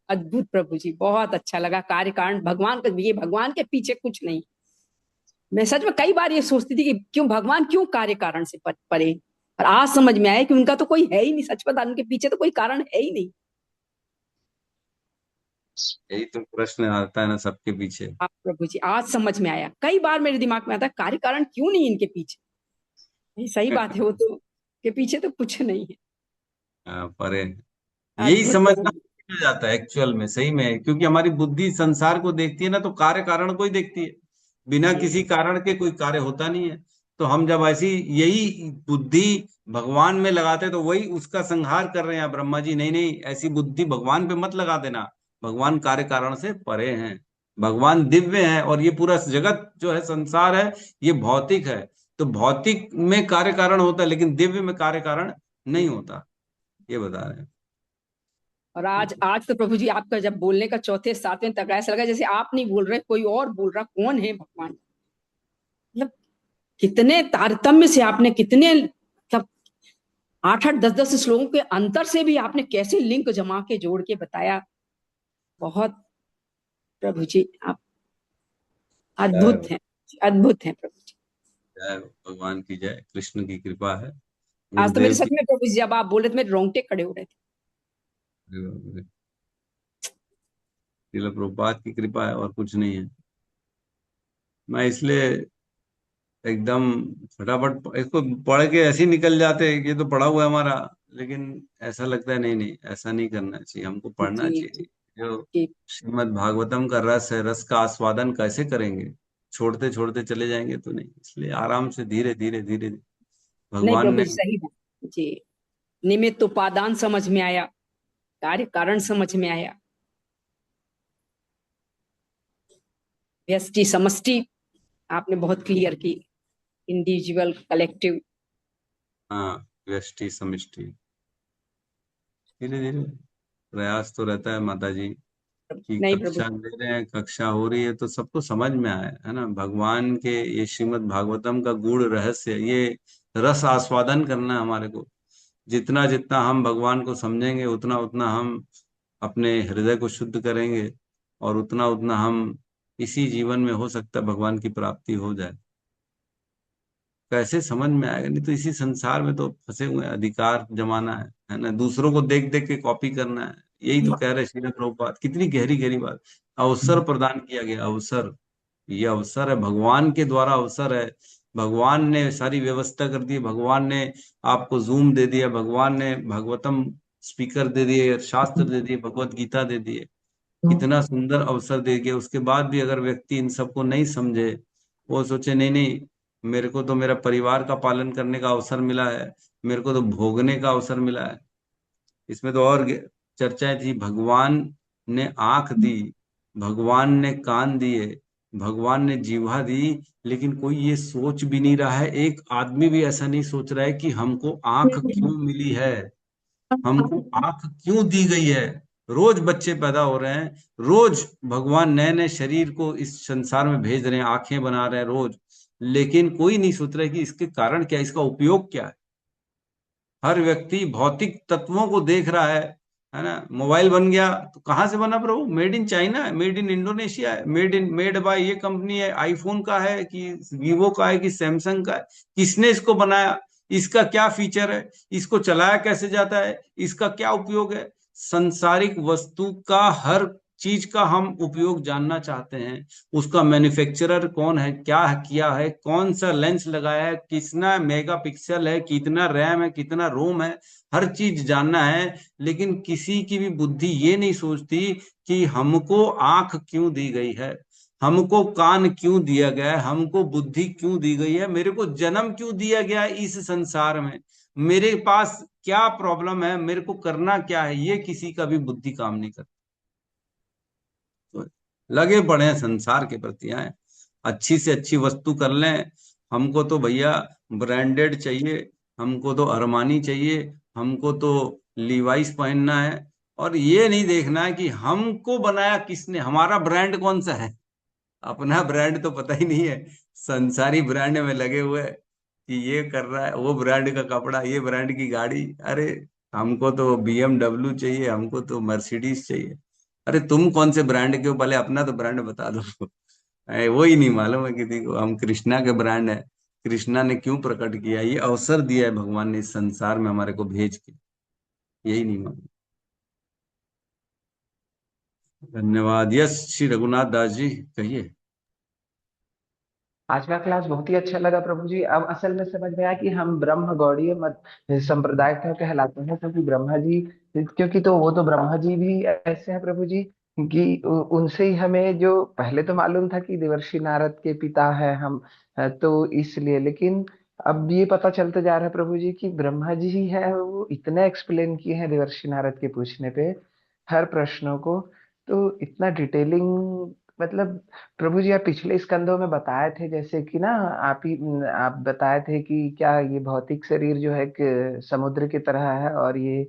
[SPEAKER 3] अद्भुत प्रभु जी, बहुत अच्छा लगा। कार्य कारण भगवान का, ये भगवान के पीछे कुछ नहीं। मैं सच में कई बार ये सोचती थी कि क्यों भगवान क्यों कार्य कारण से परे, और आज समझ में आया कि उनका तो कोई है ही नहीं। सच बता, उनके पीछे तो कोई कारण है ही नहीं।
[SPEAKER 1] यही तो प्रश्न आता है ना सबके पीछे।
[SPEAKER 3] आप प्रभु जी, आज समझ में आया। कई बार मेरे दिमाग में आता है कार्य कारण क्यों नहीं इनके पीछे। ये सही बात है, वो तो के पीछे तो कुछ नहीं है।
[SPEAKER 1] परे यही
[SPEAKER 3] अद्भुत
[SPEAKER 1] समझना
[SPEAKER 3] प्रभु।
[SPEAKER 1] मुश्किल हो जाता है एक्चुअल में, सही में है, क्योंकि हमारी बुद्धि संसार को देखती है ना, तो कार्य कारण को ही देखती है। बिना
[SPEAKER 3] जी
[SPEAKER 1] किसी कारण के कोई कार्य होता नहीं है। तो हम जब ऐसी यही बुद्धि भगवान में लगाते हैं, तो वही उसका संहार कर रहे हैं ब्रह्मा जी। नहीं नहीं, ऐसी बुद्धि भगवान पे मत लगा देना। भगवान कार्य कारण से परे हैं, भगवान दिव्य हैं, और ये पूरा जगत जो है, संसार है, ये भौतिक है। तो भौतिक में कार्य कारण होता है, लेकिन दिव्य में कार्य कारण नहीं होता, ये बता रहे हैं।
[SPEAKER 3] और आज आज तो प्रभु जी आपका जब बोलने का चौथे सातवें तक ऐसा लगा जैसे आप नहीं बोल रहे, कोई और बोल रहा। कौन है भगवान? मतलब कितने तारतम्य से आपने, कितने मतलब 8-8 10-10 श्लोकों के अंतर से भी आपने कैसे लिंक जमा के जोड़ के बताया। बहुत प्रभु जी आप अद्भुत हैं, अद्भुत हैं प्रभु जी।
[SPEAKER 1] जय भगवान की जय, कृष्ण की कृपा है,
[SPEAKER 3] आज तो मेरे
[SPEAKER 1] गुरुदेव
[SPEAKER 3] सच
[SPEAKER 1] की।
[SPEAKER 3] में प्रभु जी जब आप बोले तो मेरे रोंगटे खड़े हो रहे थे।
[SPEAKER 1] श्रील प्रभुपाद की कृपा है, और कुछ नहीं है। मैं इसलिए एकदम फटाफट इसको पढ़ के ऐसे ही निकल जाते हैं कि ये तो पढ़ा हुआ है हमारा, लेकिन ऐसा लगता है नहीं नहीं, ऐसा नहीं करना चाहिए, हमको पढ़ना
[SPEAKER 3] जी
[SPEAKER 1] चाहिए।
[SPEAKER 3] जी
[SPEAKER 1] जो
[SPEAKER 3] जी।
[SPEAKER 1] श्रीमद् भागवतम का रस है, रस का आस्वादन कैसे करेंगे? छोड़ते छोड़ते चले जाएंगे तो नहीं, इसलिए आराम से धीरे धीरे धीरे धीरे
[SPEAKER 3] नहीं
[SPEAKER 1] भगवान
[SPEAKER 3] प्रभु
[SPEAKER 1] ने।
[SPEAKER 3] जी सही बात जी। निमित्त उपादान समझ में आया, कार्य कारण समझ में आया, व्यष्टि समष्टि आपने बहुत क्लियर की। Individual collective.
[SPEAKER 1] हाँ, व्यष्टि समष्टि, धीरे धीरे प्रयास तो रहता है माता जी की।
[SPEAKER 3] नहीं प्रभु।
[SPEAKER 1] कक्षा ले रहे हैं, कक्षा हो रही है, तो सबको समझ में आए, है ना, भगवान के ये श्रीमद् भागवतम का गूढ़ रहस्य, ये रस आस्वादन करना है हमारे को। जितना जितना हम भगवान को समझेंगे, उतना उतना हम अपने हृदय को शुद्ध करेंगे, और उतना उतना हम इसी जीवन में, हो सकता है भगवान की प्राप्ति हो जाए। कैसे समझ में आएगा? नहीं तो इसी संसार में तो फंसे हुए हैं, अधिकार जमाना है ना, दूसरों को देख देख के कॉपी करना है। यही तो कह रहे श्रील प्रभुपाद, कितनी गहरी गहरी बात। अवसर प्रदान किया गया, अवसर, ये अवसर है, भगवान के द्वारा अवसर है। भगवान ने सारी व्यवस्था कर दी, भगवान ने आपको जूम दे दिया, भगवान ने भागवतम स्पीकर दे दिए, शास्त्र दे दिए, भगवत गीता दे दिए, कितना सुंदर अवसर दे दिया। उसके बाद भी अगर व्यक्ति इन सबको नहीं समझे, वो सोचे नहीं नहीं, मेरे को तो मेरा परिवार का पालन करने का अवसर मिला है, मेरे को तो भोगने का अवसर मिला है। इसमें तो और चर्चाएं थी। भगवान ने आंख दी, भगवान ने कान दिए, भगवान ने जीवा दी, लेकिन कोई ये सोच भी नहीं रहा है, एक आदमी भी ऐसा नहीं सोच रहा है कि हमको आंख क्यों मिली है, हमको आंख क्यों दी गई है। रोज बच्चे पैदा हो रहे हैं, रोज भगवान नए नए शरीर को इस संसार में भेज रहे हैं, आंखें बना रहे हैं रोज, लेकिन कोई नहीं सोच रहा है कि इसके कारण क्या है, इसका उपयोग क्या है। हर व्यक्ति भौतिक तत्वों को देख रहा है ना। मोबाइल बन गया तो कहाँ से बना प्रभु? मेड इन चाइना है, मेड इन इंडोनेशिया है, मेड बाय ये कंपनी है, आईफोन का है कि वीवो का है कि सैमसंग का है, किसने इसको बनाया, इसका क्या फीचर है, इसको चलाया कैसे जाता है, इसका क्या उपयोग है। संसारिक वस्तु का हर चीज का हम उपयोग जानना चाहते हैं, उसका मैन्युफैक्चरर कौन है, क्या किया है, कौन सा लेंस लगाया है, कितना मेगापिक्सल है, कितना रैम है, कितना रोम है, हर चीज जानना है। लेकिन किसी की भी बुद्धि ये नहीं सोचती कि हमको आंख क्यों दी गई है, हमको कान क्यों दिया गया है, हमको बुद्धि क्यों दी गई है, मेरे को जन्म क्यों दिया गया है इस संसार में, मेरे पास क्या प्रॉब्लम है, मेरे को करना क्या है, ये किसी का भी बुद्धि काम नहीं करती। तो लगे पड़े हैं संसार के प्रति आए, अच्छी से अच्छी वस्तु कर लें। हमको तो भैया ब्रांडेड चाहिए, हमको तो अरमानी चाहिए, हमको तो लीवाइस पहनना है, और ये नहीं देखना है कि हमको बनाया किसने, हमारा ब्रांड कौन सा है। अपना ब्रांड तो पता ही नहीं है, संसारी ब्रांड में लगे हुए हैं कि ये कर रहा है, वो ब्रांड का कपड़ा, ये ब्रांड की गाड़ी। अरे हमको तो BMW चाहिए, हमको तो मर्सिडीज चाहिए। अरे तुम कौन से ब्रांड के हो, भले अपना तो ब्रांड बता दो। वो ही नहीं मालूम है किसी को हम कृष्णा के ब्रांड है। कृष्णा ने क्यों प्रकट किया, ये अवसर दिया है भगवान ने इस संसार में हमारे को भेज के, यही नहीं मालूम। धन्यवाद। यस श्री रघुनाथ दास जी, कहिए।
[SPEAKER 6] आज का क्लास बहुत ही अच्छा लगा प्रभु जी। अब असल में समझ में आया कि हम ब्रह्म गौड़ीय मत संप्रदाय का कहलाते हैं, क्योंकि ब्रह्मा जी, क्योंकि तो वो तो ब्रह्मा जी भी ऐसे हैं प्रभु जी कि उनसे ही हमें, जो पहले तो मालूम था कि देवर्षि नारद के पिता है हम, तो इसलिए, लेकिन अब ये पता चलता जा रहा है प्रभु जी कि ब्रह्मा जी ही है, वो इतना एक्सप्लेन किए हैं देवर्षि नारद के पूछने पे हर प्रश्नों को। तो इतना डिटेलिंग, मतलब प्रभु जी आप पिछले स्कंदों में बताए थे, जैसे कि ना आप बताए थे कि क्या ये भौतिक शरीर जो है एक समुद्र की तरह है, और ये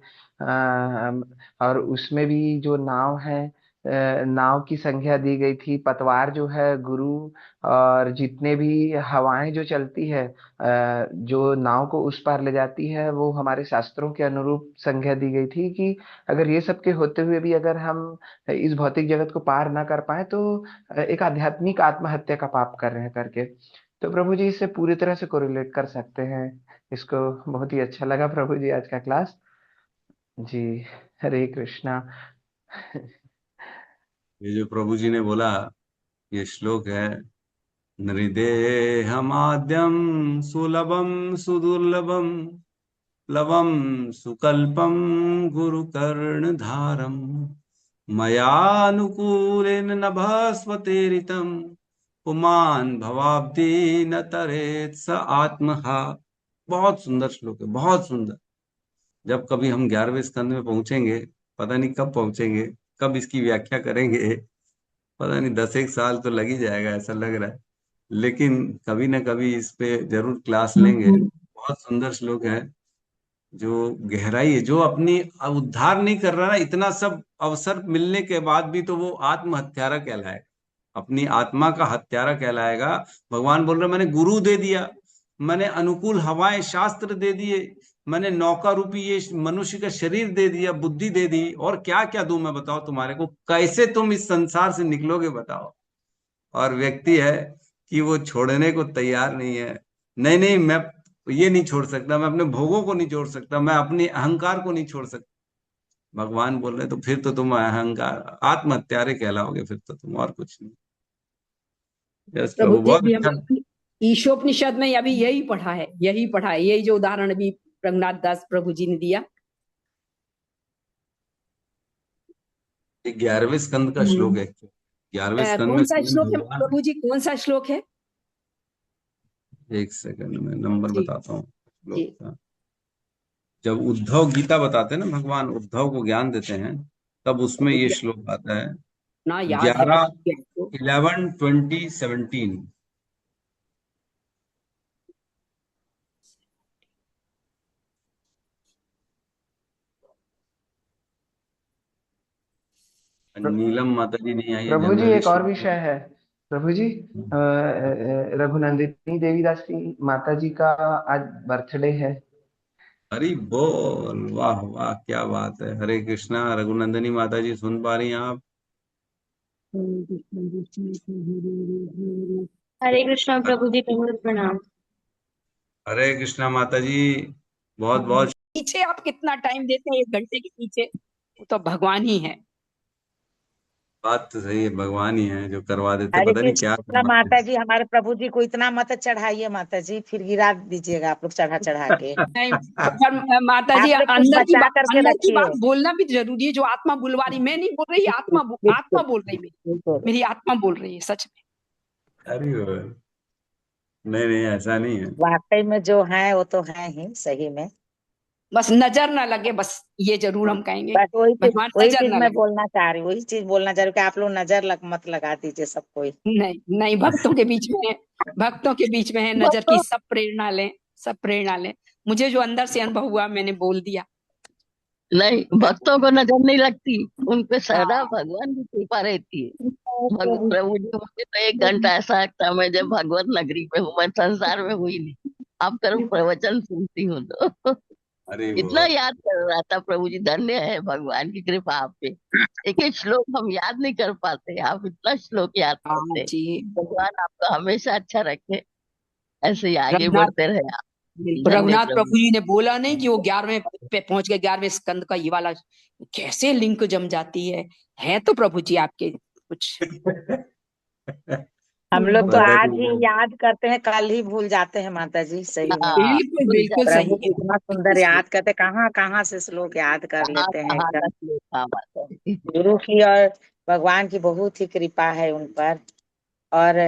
[SPEAKER 6] और उसमें भी जो नाव है, नाव की संख्या दी गई थी, पतवार जो है गुरु, और जितने भी हवाएं जो चलती है जो नाव को उस पार ले जाती है, वो हमारे शास्त्रों के अनुरूप संख्या दी गई थी कि अगर ये सब के होते हुए भी अगर हम इस भौतिक जगत को पार ना कर पाए तो एक आध्यात्मिक आत्महत्या का पाप कर रहे हैं करके। तो प्रभु जी इससे पूरी तरह से कोरिलेट कर सकते हैं इसको। बहुत ही अच्छा लगा प्रभु जी आज का क्लास जी। हरे कृष्णा।
[SPEAKER 1] ये जो प्रभु जी ने बोला, ये श्लोक है, नृदेहमाद्यं सुलभं सुदुर्लभं प्लवं सुकल्पं गुरुकर्णधारम् मयानुकूलेन नभस्वतेरितं पुमान् भवाब्धि न तरेत् स आत्महा। बहुत सुंदर श्लोक है, बहुत सुंदर। जब कभी हम 11वें स्कंद में पहुंचेंगे, पता नहीं कब पहुंचेंगे, कब इसकी व्याख्या करेंगे, पता नहीं 10 एक साल तो लग ही जाएगा ऐसा लग रहा है। लेकिन कभी ना कभी इस पे जरूर क्लास लेंगे। बहुत सुंदर श्लोक है, जो गहराई है, जो अपनी उद्धार नहीं कर रहा ना, इतना सब अवसर मिलने के बाद भी, तो वो आत्महत्यारा कहलाएगा, अपनी आत्मा का हत्यारा कहलाएगा। भगवान बोल रहे मैंने गुरु दे दिया, मैंने अनुकूल हवाएं शास्त्र दे दिए, मैंने नौका रूपी ये मनुष्य का शरीर दे दिया, बुद्धि दे दी, और क्या क्या दूं मैं, बताओ तुम्हारे को, कैसे तुम इस संसार से निकलोगे बताओ। और व्यक्ति है कि वो छोड़ने को तैयार नहीं है। नहीं नहीं, मैं ये नहीं छोड़ सकता, मैं अपने भोगों को नहीं छोड़ सकता, मैं अपने अहंकार को नहीं छोड़ सकता। भगवान बोल रहे तो फिर तो तुम अहंकार आत्महत्यारे कहलाओगे, फिर तो तुम और कुछ नहीं। यस
[SPEAKER 3] प्रभु
[SPEAKER 1] प्रभु,
[SPEAKER 3] जी
[SPEAKER 1] बहुत
[SPEAKER 3] अभी
[SPEAKER 1] अच्छा।
[SPEAKER 3] हम ईशोपनिषद में अभी यही पढ़ा है, यही पढ़ा है, यही जो उदाहरण अभी रघुनाथ दास प्रभु जी ने दिया।
[SPEAKER 1] 11वें स्कंद का श्लोक है, 11वें स्कंद में
[SPEAKER 3] कौन सा
[SPEAKER 1] स्वयं
[SPEAKER 3] श्लोक है
[SPEAKER 1] भगवान।
[SPEAKER 3] प्रभु जी, कौन सा श्लोक है?
[SPEAKER 1] एक सेकंड में नंबर
[SPEAKER 3] जी
[SPEAKER 1] बताता हूँ
[SPEAKER 3] जी।
[SPEAKER 1] श्लोक का। जब उद्धव गीता बताते हैं ना, भगवान उद्धव को ज्ञान देते हैं, तब उसमें ये श्लोक आता है।
[SPEAKER 3] ना याद है
[SPEAKER 1] 11,
[SPEAKER 3] प्रभु जी आपको?
[SPEAKER 1] 11, 20, 17। नीलम माता जी नहीं आई है,
[SPEAKER 6] प्रभु जी
[SPEAKER 1] जनरली
[SPEAKER 6] एक और
[SPEAKER 1] श्लोक।
[SPEAKER 6] विषय है प्रभु जी, रघुनंदिनी देवी दास की माता जी का आज बर्थडे है।
[SPEAKER 1] हरि बोल, वाह वाह, क्या बात है। हरे कृष्णा। रघुनंदनी माता जी सुन पा रही हैं आप?
[SPEAKER 4] हरे कृष्णा प्रभु जी, बहुत प्रणाम।
[SPEAKER 1] हरे कृष्णा माता जी, बहुत बहुत।
[SPEAKER 3] पीछे आप कितना टाइम देते हैं, 1 घंटे के पीछे? वो तो भगवान ही है।
[SPEAKER 1] बात तो सही है, भगवान ही है जो करवा देते,
[SPEAKER 2] हरे
[SPEAKER 1] पता नहीं क्या
[SPEAKER 2] कृष्णा
[SPEAKER 1] करवाते
[SPEAKER 2] माता
[SPEAKER 1] हैं।
[SPEAKER 2] जी, हमारे प्रभु जी को इतना मत चढ़ाइए माता जी, फिर गिरा दीजिएगा आप लोग चढ़ा चढ़ा के।
[SPEAKER 3] नहीं, पर माता जी
[SPEAKER 2] आप लोग कुछ बचा करके
[SPEAKER 3] अंदर की
[SPEAKER 2] रखिए।
[SPEAKER 3] बात बोलना भी जरूरी है। जो आत्मा बुलवा रही, मैं नहीं बोल रही,
[SPEAKER 2] बिल्कुल
[SPEAKER 3] आत्मा बोल रही, मेरी
[SPEAKER 2] बिल्कुल।
[SPEAKER 3] मेरी आत्मा बोल रही है सच में।
[SPEAKER 1] अरे नहीं नहीं, ऐसा नहीं है।
[SPEAKER 2] वाकई में जो है वो तो है ही सही में।
[SPEAKER 3] बस नजर ना लगे, बस ये जरूर हम कहेंगे,
[SPEAKER 2] बस
[SPEAKER 3] भगवान
[SPEAKER 2] वही
[SPEAKER 3] नजर
[SPEAKER 2] चीज
[SPEAKER 3] ना
[SPEAKER 2] मैं
[SPEAKER 3] लगे।
[SPEAKER 2] बोलना चाह रही हूँ, वही चीज बोलना चाह रही हूँ कि आप लोग नजर मत लगा दीजिए सब कोई।
[SPEAKER 3] नहीं नहीं, भक्तों के बीच में है, भक्तों के बीच में है नजर की, सब प्रेरणा लें, सब प्रेरणा लें। मुझे जो अंदर से अनुभव हुआ मैंने बोल दिया।
[SPEAKER 7] नहीं, भक्तों को नजर नहीं लगती, उन पे सदा
[SPEAKER 3] हाँ,
[SPEAKER 7] भगवान की कृपा रहती है। प्रभु जी, मुझे तो 1 घंटा ऐसा लगता है मैं जब भगवत नगरी में हूँ, मैं संसार में हुई नहीं। आप तरफ प्रवचन सुनती हूँ तो
[SPEAKER 1] अरे
[SPEAKER 7] इतना याद कर रहा था। प्रभु जी, धन्य है भगवान की कृपा आप पे। एक एक श्लोक हम याद नहीं कर पाते, आप इतना श्लोक याद
[SPEAKER 3] हाँ
[SPEAKER 7] करते हैं।
[SPEAKER 3] जी।
[SPEAKER 7] भगवान आपका हमेशा अच्छा रखे, ऐसे ही आगे
[SPEAKER 3] रघुनाथ
[SPEAKER 7] बढ़ते रहे आप।
[SPEAKER 3] बिल्कुल,
[SPEAKER 7] धन्य
[SPEAKER 3] रघुनाथ
[SPEAKER 7] प्रभु।
[SPEAKER 3] प्रभु जी ने बोला नहीं कि वो 11वें पे पहुंच गए, 11वें स्कंद का ये वाला कैसे लिंक जम जाती है तो प्रभु जी आपके कुछ।
[SPEAKER 2] हम लोग तो
[SPEAKER 1] पता
[SPEAKER 2] आज ही
[SPEAKER 1] नहीं।
[SPEAKER 2] याद करते हैं, कल ही भूल जाते हैं माता जी, सही में।
[SPEAKER 7] हाँ,
[SPEAKER 3] बिल्कुल
[SPEAKER 7] भूल
[SPEAKER 3] बिल्कुल
[SPEAKER 7] जाते
[SPEAKER 2] प्रभु
[SPEAKER 3] सही
[SPEAKER 7] हैं।
[SPEAKER 3] है,
[SPEAKER 2] जी इतना
[SPEAKER 3] बिल्कुल
[SPEAKER 2] सुंदर
[SPEAKER 3] सही।
[SPEAKER 2] याद करते, कहाँ कहाँ से श्लोक याद कर
[SPEAKER 7] कहाँ
[SPEAKER 2] लेते हैं
[SPEAKER 7] कहाँ का
[SPEAKER 2] एकदम।
[SPEAKER 7] श्लोक काम आता है।
[SPEAKER 2] गुरु की और भगवान की बहुत ही कृपा है उन पर। और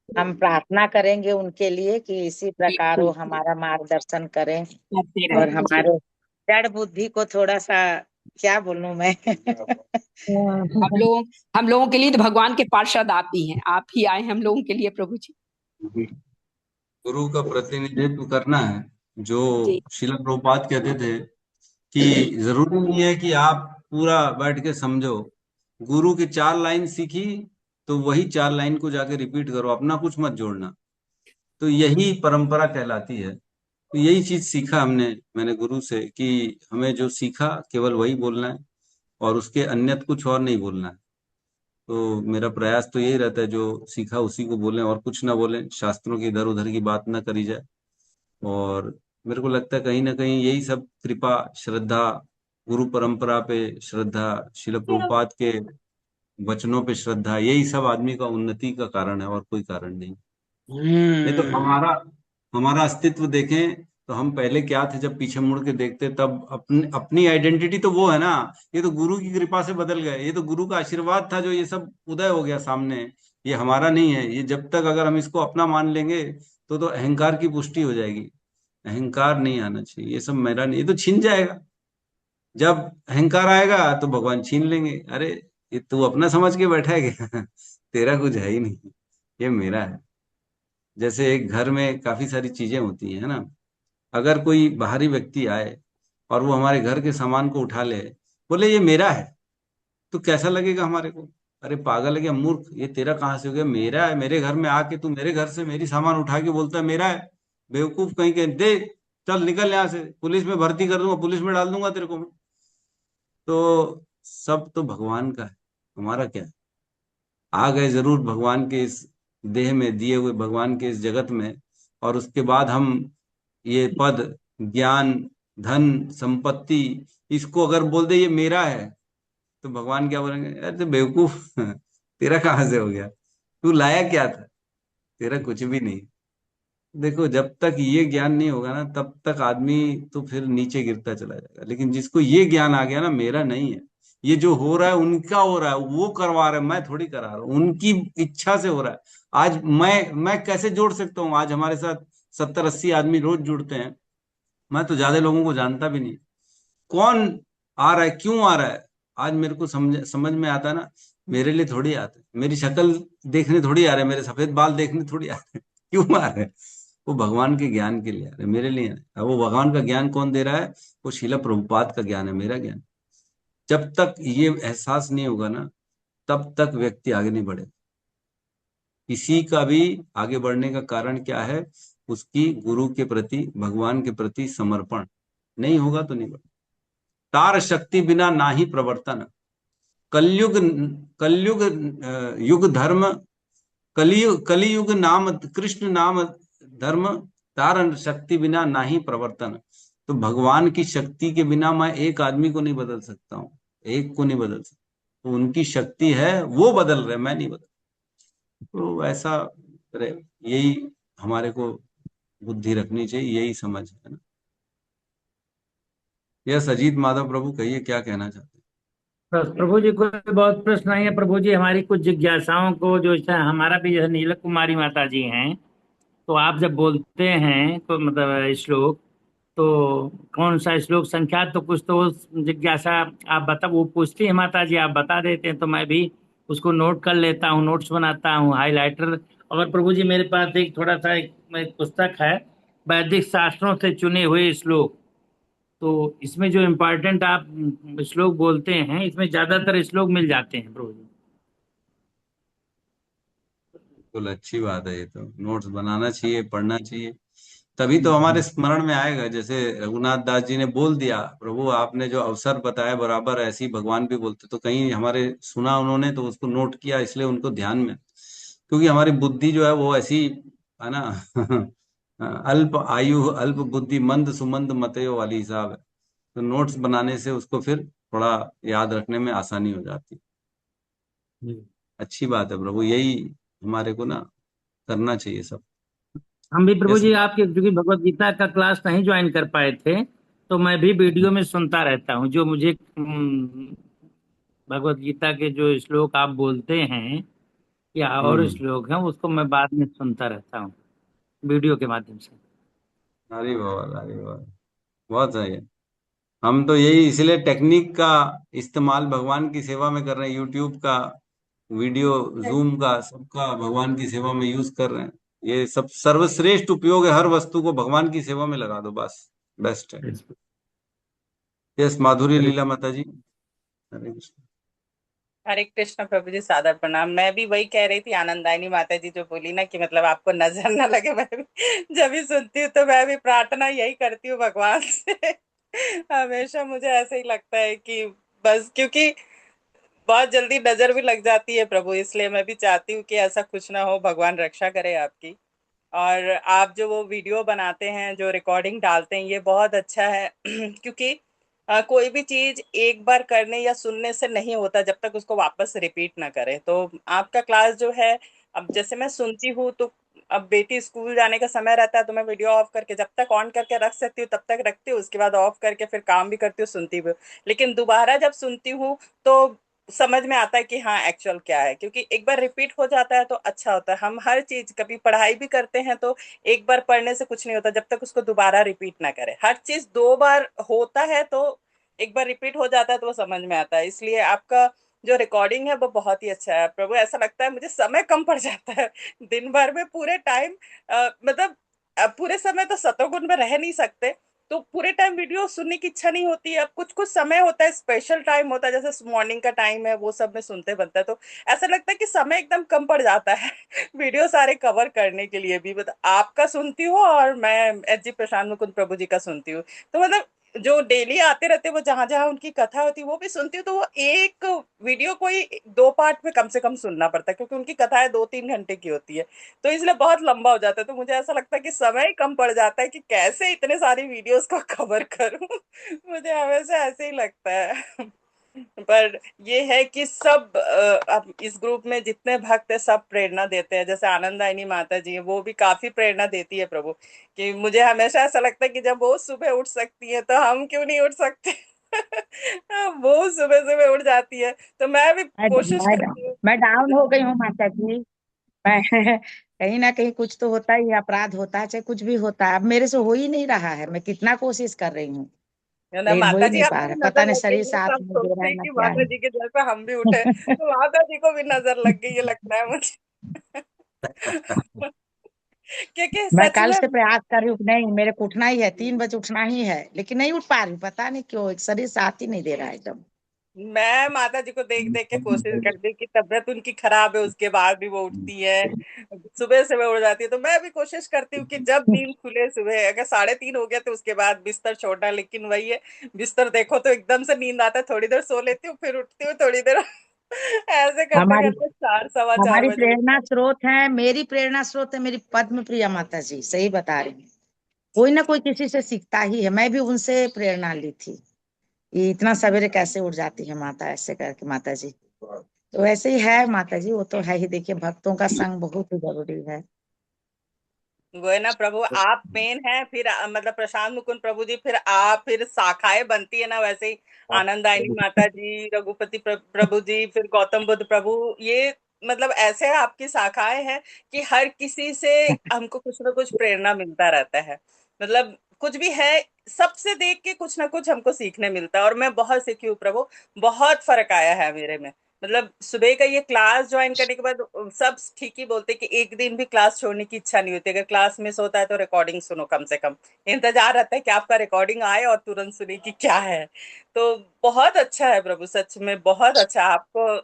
[SPEAKER 2] हम प्रार्थना करेंगे उनके लिए कि इसी प्रकार वो
[SPEAKER 3] बिल्कुल
[SPEAKER 2] हमारा मार्गदर्शन करें।
[SPEAKER 3] करते
[SPEAKER 2] और
[SPEAKER 3] रहे जी।
[SPEAKER 2] हमारे जड़ बुद्धि को थोड़ा सा, क्या बोलूं मैं।
[SPEAKER 3] हम लोगों हम लोगों के लिए तो भगवान के पार्षद आप ही हैं, आप ही आए हैं हम लोगों के लिए प्रभु जी।
[SPEAKER 1] गुरु का प्रतिनिधित्व करना है, जो
[SPEAKER 3] जी
[SPEAKER 1] शिला प्रभुपाद कहते थे कि जरूरी नहीं है कि आप पूरा बैठ के समझो। गुरु की 4 लाइन सीखी तो वही 4 लाइन को जाके रिपीट करो, अपना कुछ मत जोड़ना। तो यही परंपरा कहलाती है। तो यही चीज सीखा मैंने गुरु से कि हमें जो सीखा केवल वही बोलना है, और उसके अन्यत कुछ और नहीं बोलना है। तो मेरा प्रयास तो यही रहता है, जो सीखा उसी को बोलें और कुछ ना बोलें, शास्त्रों की इधर उधर की बात ना करी जाए। और मेरे को लगता है कहीं ना कहीं यही सब कृपा, श्रद्धा, गुरु परंपरा पे श्रद्धा, शिल प्रभुपाद के वचनों पे श्रद्धा, यही सब आदमी का उन्नति का कारण है, और कोई कारण नहीं। नहीं तो हमारा हमारा अस्तित्व देखें तो हम पहले क्या थे, जब पीछे मुड़ के देखते तब अपनी अपनी आइडेंटिटी तो वो है ना। ये तो गुरु की कृपा से बदल गए, ये तो गुरु का आशीर्वाद था जो ये सब उदय हो गया सामने। ये हमारा नहीं है। ये जब तक अगर हम इसको अपना मान लेंगे तो अहंकार की पुष्टि हो जाएगी। अहंकार नहीं आना चाहिए, ये सब मेरा नहीं, ये तो छिन जाएगा। जब अहंकार आएगा तो भगवान छीन लेंगे। अरे ये तू अपना समझ के बैठा है क्या? तेरा कुछ है ही नहीं, ये मेरा है। जैसे एक घर में काफी सारी चीजें होती हैं, है ना। अगर कोई बाहरी व्यक्ति आए और वो हमारे घर के सामान को उठा ले, बोले ये मेरा है, तो कैसा लगेगा हमारे को? अरे पागल है क्या, मूर्ख, ये तेरा कहाँ से हो गया? मेरा है। मेरे घर में आके तू मेरे घर से मेरी सामान उठा के बोलता है मेरा है। बेवकूफ कहीं के, दे, चल निकल यहाँ से, पुलिस में भर्ती कर दूंगा, पुलिस में डाल दूंगा तेरे को मैं। तो सब तो भगवान का है, हमारा क्या है? आ गए जरूर भगवान के इस देह में, दिए हुए भगवान के इस जगत में, और उसके बाद हम ये पद, ज्ञान, धन, संपत्ति, इसको अगर बोल दे ये मेरा है, तो भगवान क्या बोलेंगे? अरे तो बेवकूफ, तेरा कहाँ से हो गया? तू लाया क्या था? तेरा कुछ भी नहीं। देखो, जब तक ये ज्ञान नहीं होगा ना, तब तक आदमी तो फिर नीचे गिरता चला जाएगा। लेकिन जिसको ये ज्ञान आ गया ना, मेरा नहीं है, ये जो हो रहा है उनका हो रहा है, वो करवा रहे हैं, मैं थोड़ी करा रहा हूँ, उनकी इच्छा से हो रहा है। आज मैं कैसे जोड़ सकता हूँ? आज हमारे साथ 70-80 आदमी रोज जुड़ते हैं। मैं तो ज्यादा लोगों को जानता भी नहीं। कौन आ रहा है, क्यों आ रहा है, आज मेरे को समझ में आता है ना। मेरे लिए थोड़ी आते हैं, मेरी शक्ल देखने थोड़ी आ रहे हैं, मेरे सफेद बाल देखने थोड़ी आ रहे हैं। क्यों आ रहे हैं? वो भगवान के ज्ञान के लिए आ रहे हैं, मेरे लिए नहीं। अब वो भगवान का ज्ञान कौन दे रहा है? वो शीला प्रभुपाद का ज्ञान है, मेरा ज्ञान। जब तक ये एहसास नहीं होगा ना, तब तक व्यक्ति आगे नहीं बढ़े। किसी का भी आगे बढ़ने का कारण क्या है? उसकी गुरु के प्रति, भगवान के प्रति समर्पण नहीं होगा तो नहीं बढ़े। तार शक्ति बिना ना ही प्रवर्तन। कलयुग कलयुग युग धर्म, कलियुग नाम कृष्ण नाम धर्म, तार शक्ति बिना ना ही प्रवर्तन। तो भगवान की शक्ति के बिना मैं एक आदमी को नहीं बदल सकता हूँ, एक को नहीं बदल सकता। तो उनकी शक्ति है, वो बदल रहे, मैं नहीं बदल। तो ऐसा यही हमारे को बुद्धि रखनी चाहिए, यही समझ है ना। यस, अजीत माधव प्रभु, कहिए क्या कहना चाहते हैं।
[SPEAKER 8] बस प्रभु जी, कोई बहुत प्रश्न नहीं है प्रभु जी। हमारी कुछ जिज्ञासाओं को जो है, हमारा भी जैसे नीलक कुमारी माता जी हैं, तो आप जब बोलते हैं तो मतलब श्लोक, तो कौन सा श्लोक संख्या, तो कुछ तो जिज्ञासा आप बता, वो पूछती है माता जी, आप बता देते हैं तो मैं भी उसको नोट कर लेता हूँ, नोट्स बनाता हूँ, हाइलाइटर। और प्रभु जी मेरे पास एक थोड़ा सा एक पुस्तक है, वैदिक शास्त्रों से चुने हुए श्लोक। तो इसमें जो इम्पोर्टेंट आप श्लोक बोलते हैं, इसमें ज्यादातर श्लोक मिल जाते हैं प्रभु जी।
[SPEAKER 1] बिल्कुल अच्छी बात है, ये तो नोट्स बनाना चाहिए, पढ़ना चाहिए, तभी तो हमारे स्मरण में आएगा। जैसे रघुनाथ दास जी ने बोल दिया, प्रभु आपने जो अवसर बताया बराबर ऐसे ही भगवान भी बोलते, तो कहीं हमारे सुना उन्होंने तो उसको नोट किया, इसलिए उनको ध्यान में। क्योंकि हमारी बुद्धि जो है वो ऐसी है ना अल्प आयु अल्प बुद्धि मंद सुमंद मतयो वाली हिसाब है। तो नोट्स बनाने से उसको फिर थोड़ा याद रखने में आसानी हो जाती है। अच्छी बात है प्रभु, यही हमारे को ना करना चाहिए सब।
[SPEAKER 8] हम भी प्रभु
[SPEAKER 1] यस।
[SPEAKER 8] जी आपके, क्योंकि भगवत गीता का क्लास नहीं ज्वाइन कर पाए थे, तो मैं भी वीडियो में सुनता रहता हूँ। जो मुझे भगवत गीता के जो श्लोक आप बोलते हैं या और
[SPEAKER 1] हम्म।
[SPEAKER 8] श्लोक हैं, उसको मैं बाद में सुनता रहता हूँ वीडियो के माध्यम से।
[SPEAKER 1] अरे बाबा, अरे बाबा, बहुत सही है। हम तो यही इसलिए टेक्निक का इस्तेमाल भगवान की सेवा में कर रहे हैं, यूट्यूब का वीडियो, जूम का, सबका भगवान की सेवा में यूज कर रहे हैं। ये सब सर्वश्रेष्ठ उपयोग है, हर वस्तु को भगवान की सेवा में लगा दो, बस बेस्ट है। यस, माधुरी लीला माता जी, हरे कृष्ण।
[SPEAKER 9] हरे कृष्ण प्रभु जी, सादर प्रणाम। मैं भी वही कह रही थी, आनंदायनी माता जी जो बोली ना कि मतलब आपको नजर ना लगे, मैं भी जब भी सुनती हूँ तो मैं भी प्रार्थना यही करती हूँ भगवान से। हमेशा मुझे ऐसे ही लगता है कि बस, क्योंकि बहुत जल्दी नजर भी लग जाती है प्रभु, इसलिए मैं भी चाहती हूँ कि ऐसा कुछ ना हो, भगवान रक्षा करे आपकी। और आप जो वो वीडियो बनाते हैं, जो रिकॉर्डिंग डालते हैं, ये बहुत अच्छा है। क्योंकि कोई भी चीज एक बार करने या सुनने से नहीं होता जब तक उसको वापस रिपीट ना करे। तो आपका क्लास जो है, अब जैसे मैं सुनती हूँ तो अब बेटी स्कूल जाने का समय रहता है तो मैं वीडियो ऑफ करके जब तक ऑन करके रख सकती हूँ तब तक रखती हूँ, उसके बाद ऑफ करके फिर काम भी करती हूँ, सुनती भी हूँ। लेकिन दोबारा जब सुनती हूँ तो समझ में आता है कि हाँ एक्चुअल क्या है, क्योंकि एक बार रिपीट हो जाता है तो अच्छा होता है। हम हर चीज कभी पढ़ाई भी करते हैं तो एक बार पढ़ने से कुछ नहीं होता जब तक उसको दोबारा रिपीट ना करें। हर चीज दो बार होता है तो एक बार रिपीट हो जाता है तो वो समझ में आता है। इसलिए आपका जो रिकॉर्डिंग है वो बहुत ही अच्छा है प्रभु। ऐसा लगता है मुझे समय कम पड़ जाता है दिन भर में, पूरे टाइम मतलब पूरे समय तो सतोगुण में रह नहीं सकते, तो पूरे टाइम वीडियो सुनने की इच्छा नहीं होती है। अब कुछ कुछ समय होता है, स्पेशल टाइम होता है, जैसे मॉर्निंग का टाइम है, वो सब में सुनते बनता है तो ऐसा लगता है कि समय एकदम कम पड़ जाता है वीडियो सारे कवर करने के लिए भी। मतलब आपका सुनती हूँ और मैं एच जी प्रशांत मुकुंद प्रभु जी का सुनती हूँ, तो मतलब जो डेली आते रहते वो जहां जहां उनकी कथा होती है वो भी सुनती हूँ। तो वो एक वीडियो को ही दो पार्ट में कम से कम सुनना पड़ता है, क्योंकि उनकी कथाएं 2-3 घंटे की होती है, तो इसलिए बहुत लंबा हो जाता है। तो मुझे ऐसा लगता है कि समय ही कम पड़ जाता है कि कैसे इतने सारी वीडियोस को कवर करूं मुझे हमेशा ऐसे ही लगता है। पर ये है कि सब अब इस ग्रुप में जितने भक्त है सब प्रेरणा देते हैं। जैसे आनंदायनी माता जी है, वो भी काफी प्रेरणा देती है प्रभु, कि मुझे हमेशा ऐसा लगता है कि जब वो सुबह उठ सकती है तो हम क्यों नहीं उठ सकते। वो सुबह सुबह उठ जाती है तो मैं भी
[SPEAKER 2] मैं
[SPEAKER 9] कोशिश
[SPEAKER 2] मैं
[SPEAKER 9] करती हूँ।
[SPEAKER 2] मैं डाउन हो गई हूँ माता जी। मैं कहीं ना कहीं कुछ तो होता ही है, अपराध होता है, चाहे कुछ भी होता है। अब मेरे से हो ही नहीं रहा है, मैं कितना कोशिश कर रही हूँ
[SPEAKER 9] है ना,
[SPEAKER 2] लेकिन हो
[SPEAKER 9] माता
[SPEAKER 2] ही
[SPEAKER 9] जी
[SPEAKER 2] नहीं पा
[SPEAKER 9] आपको
[SPEAKER 2] रहा
[SPEAKER 9] भी
[SPEAKER 2] है। पता
[SPEAKER 9] नजर
[SPEAKER 2] नहीं
[SPEAKER 9] लग
[SPEAKER 2] शरीर
[SPEAKER 9] गई है,
[SPEAKER 2] साथ
[SPEAKER 9] सब
[SPEAKER 2] में दे रहा
[SPEAKER 9] सोचते
[SPEAKER 2] है
[SPEAKER 9] हैं
[SPEAKER 2] ना
[SPEAKER 9] कि
[SPEAKER 2] क्या
[SPEAKER 9] माता
[SPEAKER 2] है।
[SPEAKER 9] जी के जैसा हम भी उठे, तो माता जी को भी नजर लग गई है लगता है मुझे। क्योंकि
[SPEAKER 2] मैं
[SPEAKER 9] सच
[SPEAKER 2] कल
[SPEAKER 9] में
[SPEAKER 2] से प्रयास कर रही हूँ कि नहीं, मेरे को उठना ही है, 3 बजे उठना ही है, लेकिन नहीं उठ पा रही हूँ, पता नहीं क्यों, एक शरीर साथ ही नहीं दे रहा है एकदम।
[SPEAKER 9] मैं माता जी को देख देख के कोशिश करती हूँ कि तबीयत उनकी खराब है उसके बाद भी वो उठती है, सुबह सुबह उठ जाती है। तो मैं भी कोशिश करती हूँ कि जब नींद खुले सुबह, अगर 3:30 हो गया तो उसके बाद बिस्तर छोड़ना, लेकिन वही है, बिस्तर देखो तो एकदम से नींद आता है, थोड़ी देर सो लेती हूँ फिर उठती हूँ थोड़ी देर ऐसे करते
[SPEAKER 2] हमारी
[SPEAKER 9] करते 4, 4:15
[SPEAKER 2] हमारी
[SPEAKER 9] बज
[SPEAKER 2] प्रेरणा
[SPEAKER 9] जाते
[SPEAKER 2] स्रोत है, मेरी प्रेरणा स्रोत है मेरी पद्म प्रिया माता जी, सही बता रही हूँ। कोई ना कोई किसी से सीखता ही है, मैं भी उनसे प्रेरणा ली थी। ये इतना सवेरे कैसे उठ जाती है माता, ऐसे करके माता जी। तो वैसे ही है माता जी, वो तो है ही। देखिए, भक्तों का संग बहुत ही जरूरी है।
[SPEAKER 9] वो है ना प्रभु, आप मेन है, फिर मतलब प्रशांत मुकुंद प्रभु जी, फिर आप, फिर शाखाएं बनती है ना, वैसे ही आनंदायनी माता जी, रघुपति प्रभु जी, फिर गौतम बुद्ध प्रभु, ये मतलब ऐसे आपकी शाखाएं हैं कि हर किसी से हमको कुछ ना कुछ प्रेरणा मिलता रहता है। मतलब कुछ भी है, सबसे देख के कुछ ना कुछ हमको सीखने मिलता है, और मैं बहुत सीखी हूँ प्रभु। बहुत फर्क आया है मेरे में। मतलब सुबह का ये क्लास ज्वाइन करने के बाद सब ठीक ही बोलते कि एक दिन भी क्लास छोड़ने की इच्छा नहीं होती। अगर क्लास मिस होता है तो रिकॉर्डिंग सुनो, कम से कम इंतजार रहता है कि आपका रिकॉर्डिंग आए और तुरंत सुने कि क्या है। तो बहुत अच्छा है प्रभु, सच में बहुत अच्छा। आपको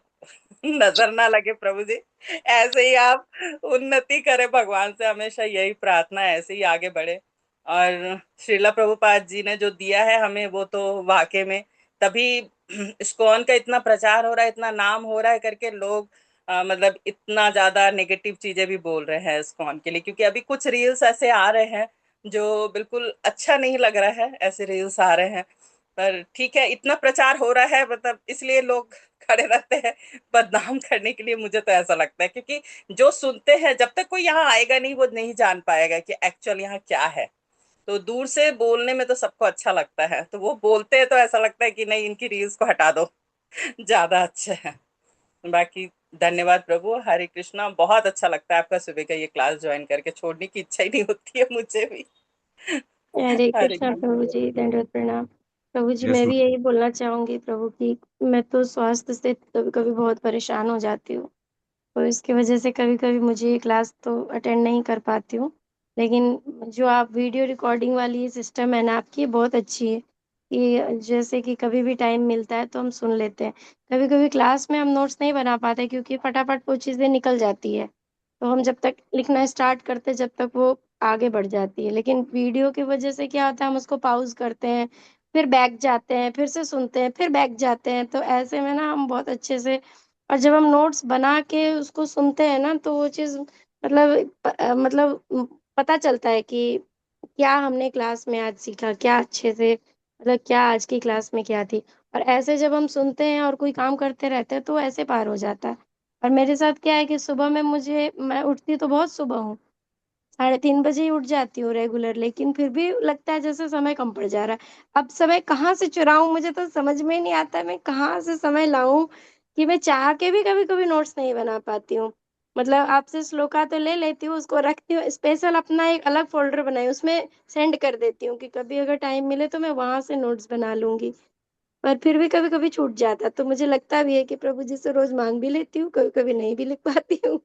[SPEAKER 9] नजर ना लगे प्रभु जी, ऐसे ही आप उन्नति करें, भगवान से हमेशा यही प्रार्थना है, ऐसे ही आगे बढ़े। और श्रीला प्रभुपाद जी ने जो दिया है हमें, वो तो वाकई में तभी इस्कॉन का इतना प्रचार हो रहा है, इतना नाम हो रहा है करके लोग मतलब इतना ज्यादा नेगेटिव चीजें भी बोल रहे हैं इस्कॉन के लिए, क्योंकि अभी कुछ रील्स ऐसे आ रहे हैं जो बिल्कुल अच्छा नहीं लग रहा है, ऐसे रील्स आ रहे हैं। पर ठीक है, इतना प्रचार हो रहा है, मतलब इसलिए लोग खड़े रहते हैं बदनाम करने के लिए, मुझे तो ऐसा लगता है। क्योंकि जो सुनते हैं, जब तक कोई यहाँ आएगा नहीं, वो नहीं जान पाएगा कि एक्चुअल यहाँ क्या है। तो दूर से बोलने में तो सबको अच्छा लगता है, तो वो बोलते हैं तो ऐसा लगता है कि नहीं, इनकी रील्स को हटा दो, ज्यादा अच्छे है। बाकी धन्यवाद प्रभु, हरे कृष्णा। बहुत अच्छा लगता है आपका सुबह का ये क्लास ज्वाइन करके, छोड़ने की इच्छा ही नहीं होती है मुझे भी।
[SPEAKER 4] हरे
[SPEAKER 9] हरे
[SPEAKER 4] कृष्णा प्रभु जी, दंडवत प्रणाम। प्रभु जी,
[SPEAKER 1] यस
[SPEAKER 4] मैं भी
[SPEAKER 1] मैम।
[SPEAKER 4] यही बोलना चाहूंगी प्रभु की मैं तो स्वास्थ्य से कभी कभी बहुत परेशान हो जाती हूँ, तो इसकी वजह से कभी कभी मुझे ये क्लास तो अटेंड नहीं कर पाती हूँ। लेकिन जो आप वीडियो रिकॉर्डिंग वाली ये सिस्टम है ना आपकी, ये बहुत अच्छी है कि जैसे कि कभी भी टाइम मिलता है तो हम सुन लेते हैं। कभी कभी क्लास में हम नोट्स नहीं बना पाते क्योंकि फटाफट वो चीज़ें निकल जाती है, तो हम जब तक लिखना स्टार्ट करते जब तक वो आगे बढ़ जाती है। लेकिन वीडियो की वजह से क्या होता है, हम उसको पॉज करते हैं, फिर बैक जाते हैं, फिर से सुनते हैं, फिर बैक जाते हैं, तो ऐसे में ना हम बहुत अच्छे से, और जब हम नोट्स बना के उसको सुनते हैं ना तो वो चीज़ मतलब पता चलता है कि क्या हमने क्लास में आज सीखा, क्या अच्छे से मतलब क्या आज की क्लास में क्या थी। और ऐसे जब हम सुनते हैं और कोई काम करते रहते हैं तो ऐसे पार हो जाता है। और मेरे साथ क्या है कि सुबह में मैं उठती तो बहुत सुबह हूँ, 3:30 बजे ही उठ जाती हूँ रेगुलर, लेकिन फिर भी लगता है जैसे समय कम पड़ जा रहा है। अब समय कहाँ से चुराऊँ, मुझे तो समझ में ही नहीं आता मैं कहाँ से समय लाऊँ कि मैं चाह के भी कभी-कभी नोट्स नहीं बना पाती हूँ। मतलब आपसे श्लोका तो ले लेती हूँ, उसको रखती हूँ, स्पेशल अपना एक अलग फ़ोल्डर बनाई, उसमें सेंड कर देती हूँ कि कभी अगर टाइम मिले तो मैं वहाँ से नोट्स बना लूँगी। पर फिर भी कभी-कभी छूट जाता है, तो मुझे लगता भी है कि प्रभु जी से रोज़ माँग भी लेती हूँ, कभी-कभी नहीं भी लिख पाती हूँ।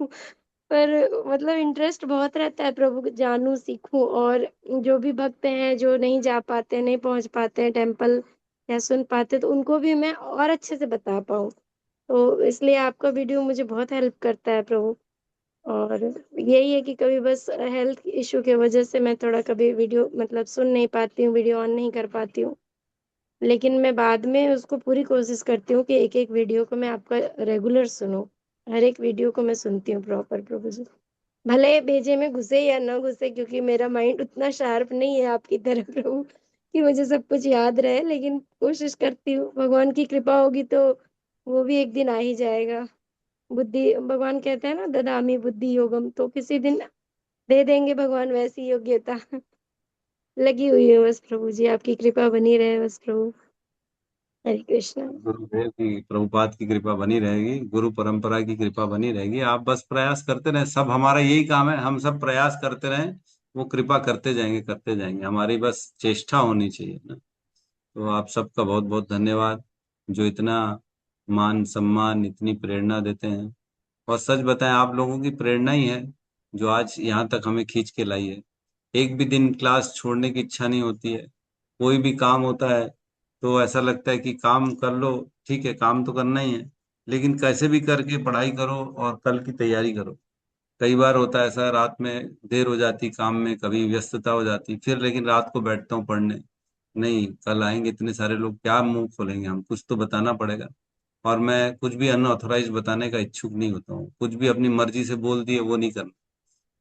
[SPEAKER 4] पर मतलब इंटरेस्ट बहुत रहता है प्रभु को जानूँ, सीखूँ, और जो भी भक्त हैं, जो नहीं जा पाते, नहीं पहुँच पाते हैं टेम्पल या सुन पाते, तो उनको भी मैं और अच्छे से बता पाऊँ। तो इसलिए आपका वीडियो मुझे बहुत हेल्प करता है प्रभु। और यही है कि कभी बस हेल्थ इश्यू की वजह से मैं थोड़ा कभी वीडियो मतलब सुन नहीं पाती हूँ, वीडियो ऑन नहीं कर पाती हूँ। लेकिन मैं बाद में उसको पूरी कोशिश करती हूँ कि एक-एक वीडियो को मैं आपका रेगुलर सुनूँ। हर एक वीडियो को मैं सुनती हूँ प्रॉपर प्रभु जी। भले भेजे में घुसे या ना घुसे, क्योंकि मेरा माइंड उतना शार्प नहीं है आपकी तरह प्रभु कि मुझे सब कुछ याद रहे, लेकिन कोशिश करती हूँ। भगवान की कृपा होगी तो वो भी एक दिन आ ही जाएगा। बुद्धि भगवान कहते हैं ना, ददामि बुद्धि योगम, तो किसी दिन दे देंगे भगवान वैसी योग्यता। लगी हुई है बस प्रभु जी, आपकी कृपा बनी रहे बस प्रभु। हरे कृष्णा।
[SPEAKER 1] गुरुदेव की, प्रभुपाद की कृपा बनी रहेगी, गुरु परंपरा की कृपा बनी रहेगी। आप बस प्रयास करते रहें, सब हमारा यही काम है, हम सब प्रयास करते रहें, वो कृपा करते जाएंगे, करते जाएंगे। हमारी बस चेष्टा होनी चाहिए ना। तो आप सबका बहुत बहुत धन्यवाद, जो इतना मान सम्मान, इतनी प्रेरणा देते हैं। और सच बताएं, आप लोगों की प्रेरणा ही है जो आज यहाँ तक हमें खींच के लाई है। एक भी दिन क्लास छोड़ने की इच्छा नहीं होती है। कोई भी काम होता है तो ऐसा लगता है कि काम कर लो, ठीक है, काम तो करना ही है, लेकिन कैसे भी करके पढ़ाई करो और कल की तैयारी करो। कई बार होता है ऐसा, रात में देर हो जाती काम में, कभी व्यस्तता हो जाती, फिर लेकिन रात को बैठता हूँ पढ़ने। नहीं, कल आएंगे इतने सारे लोग, क्या मुंह खोलेंगे, हम कुछ तो बताना पड़ेगा। और मैं कुछ भी अनऑथोराइज बताने का इच्छुक नहीं होता हूँ। कुछ भी अपनी मर्जी से बोल दिए वो नहीं करना।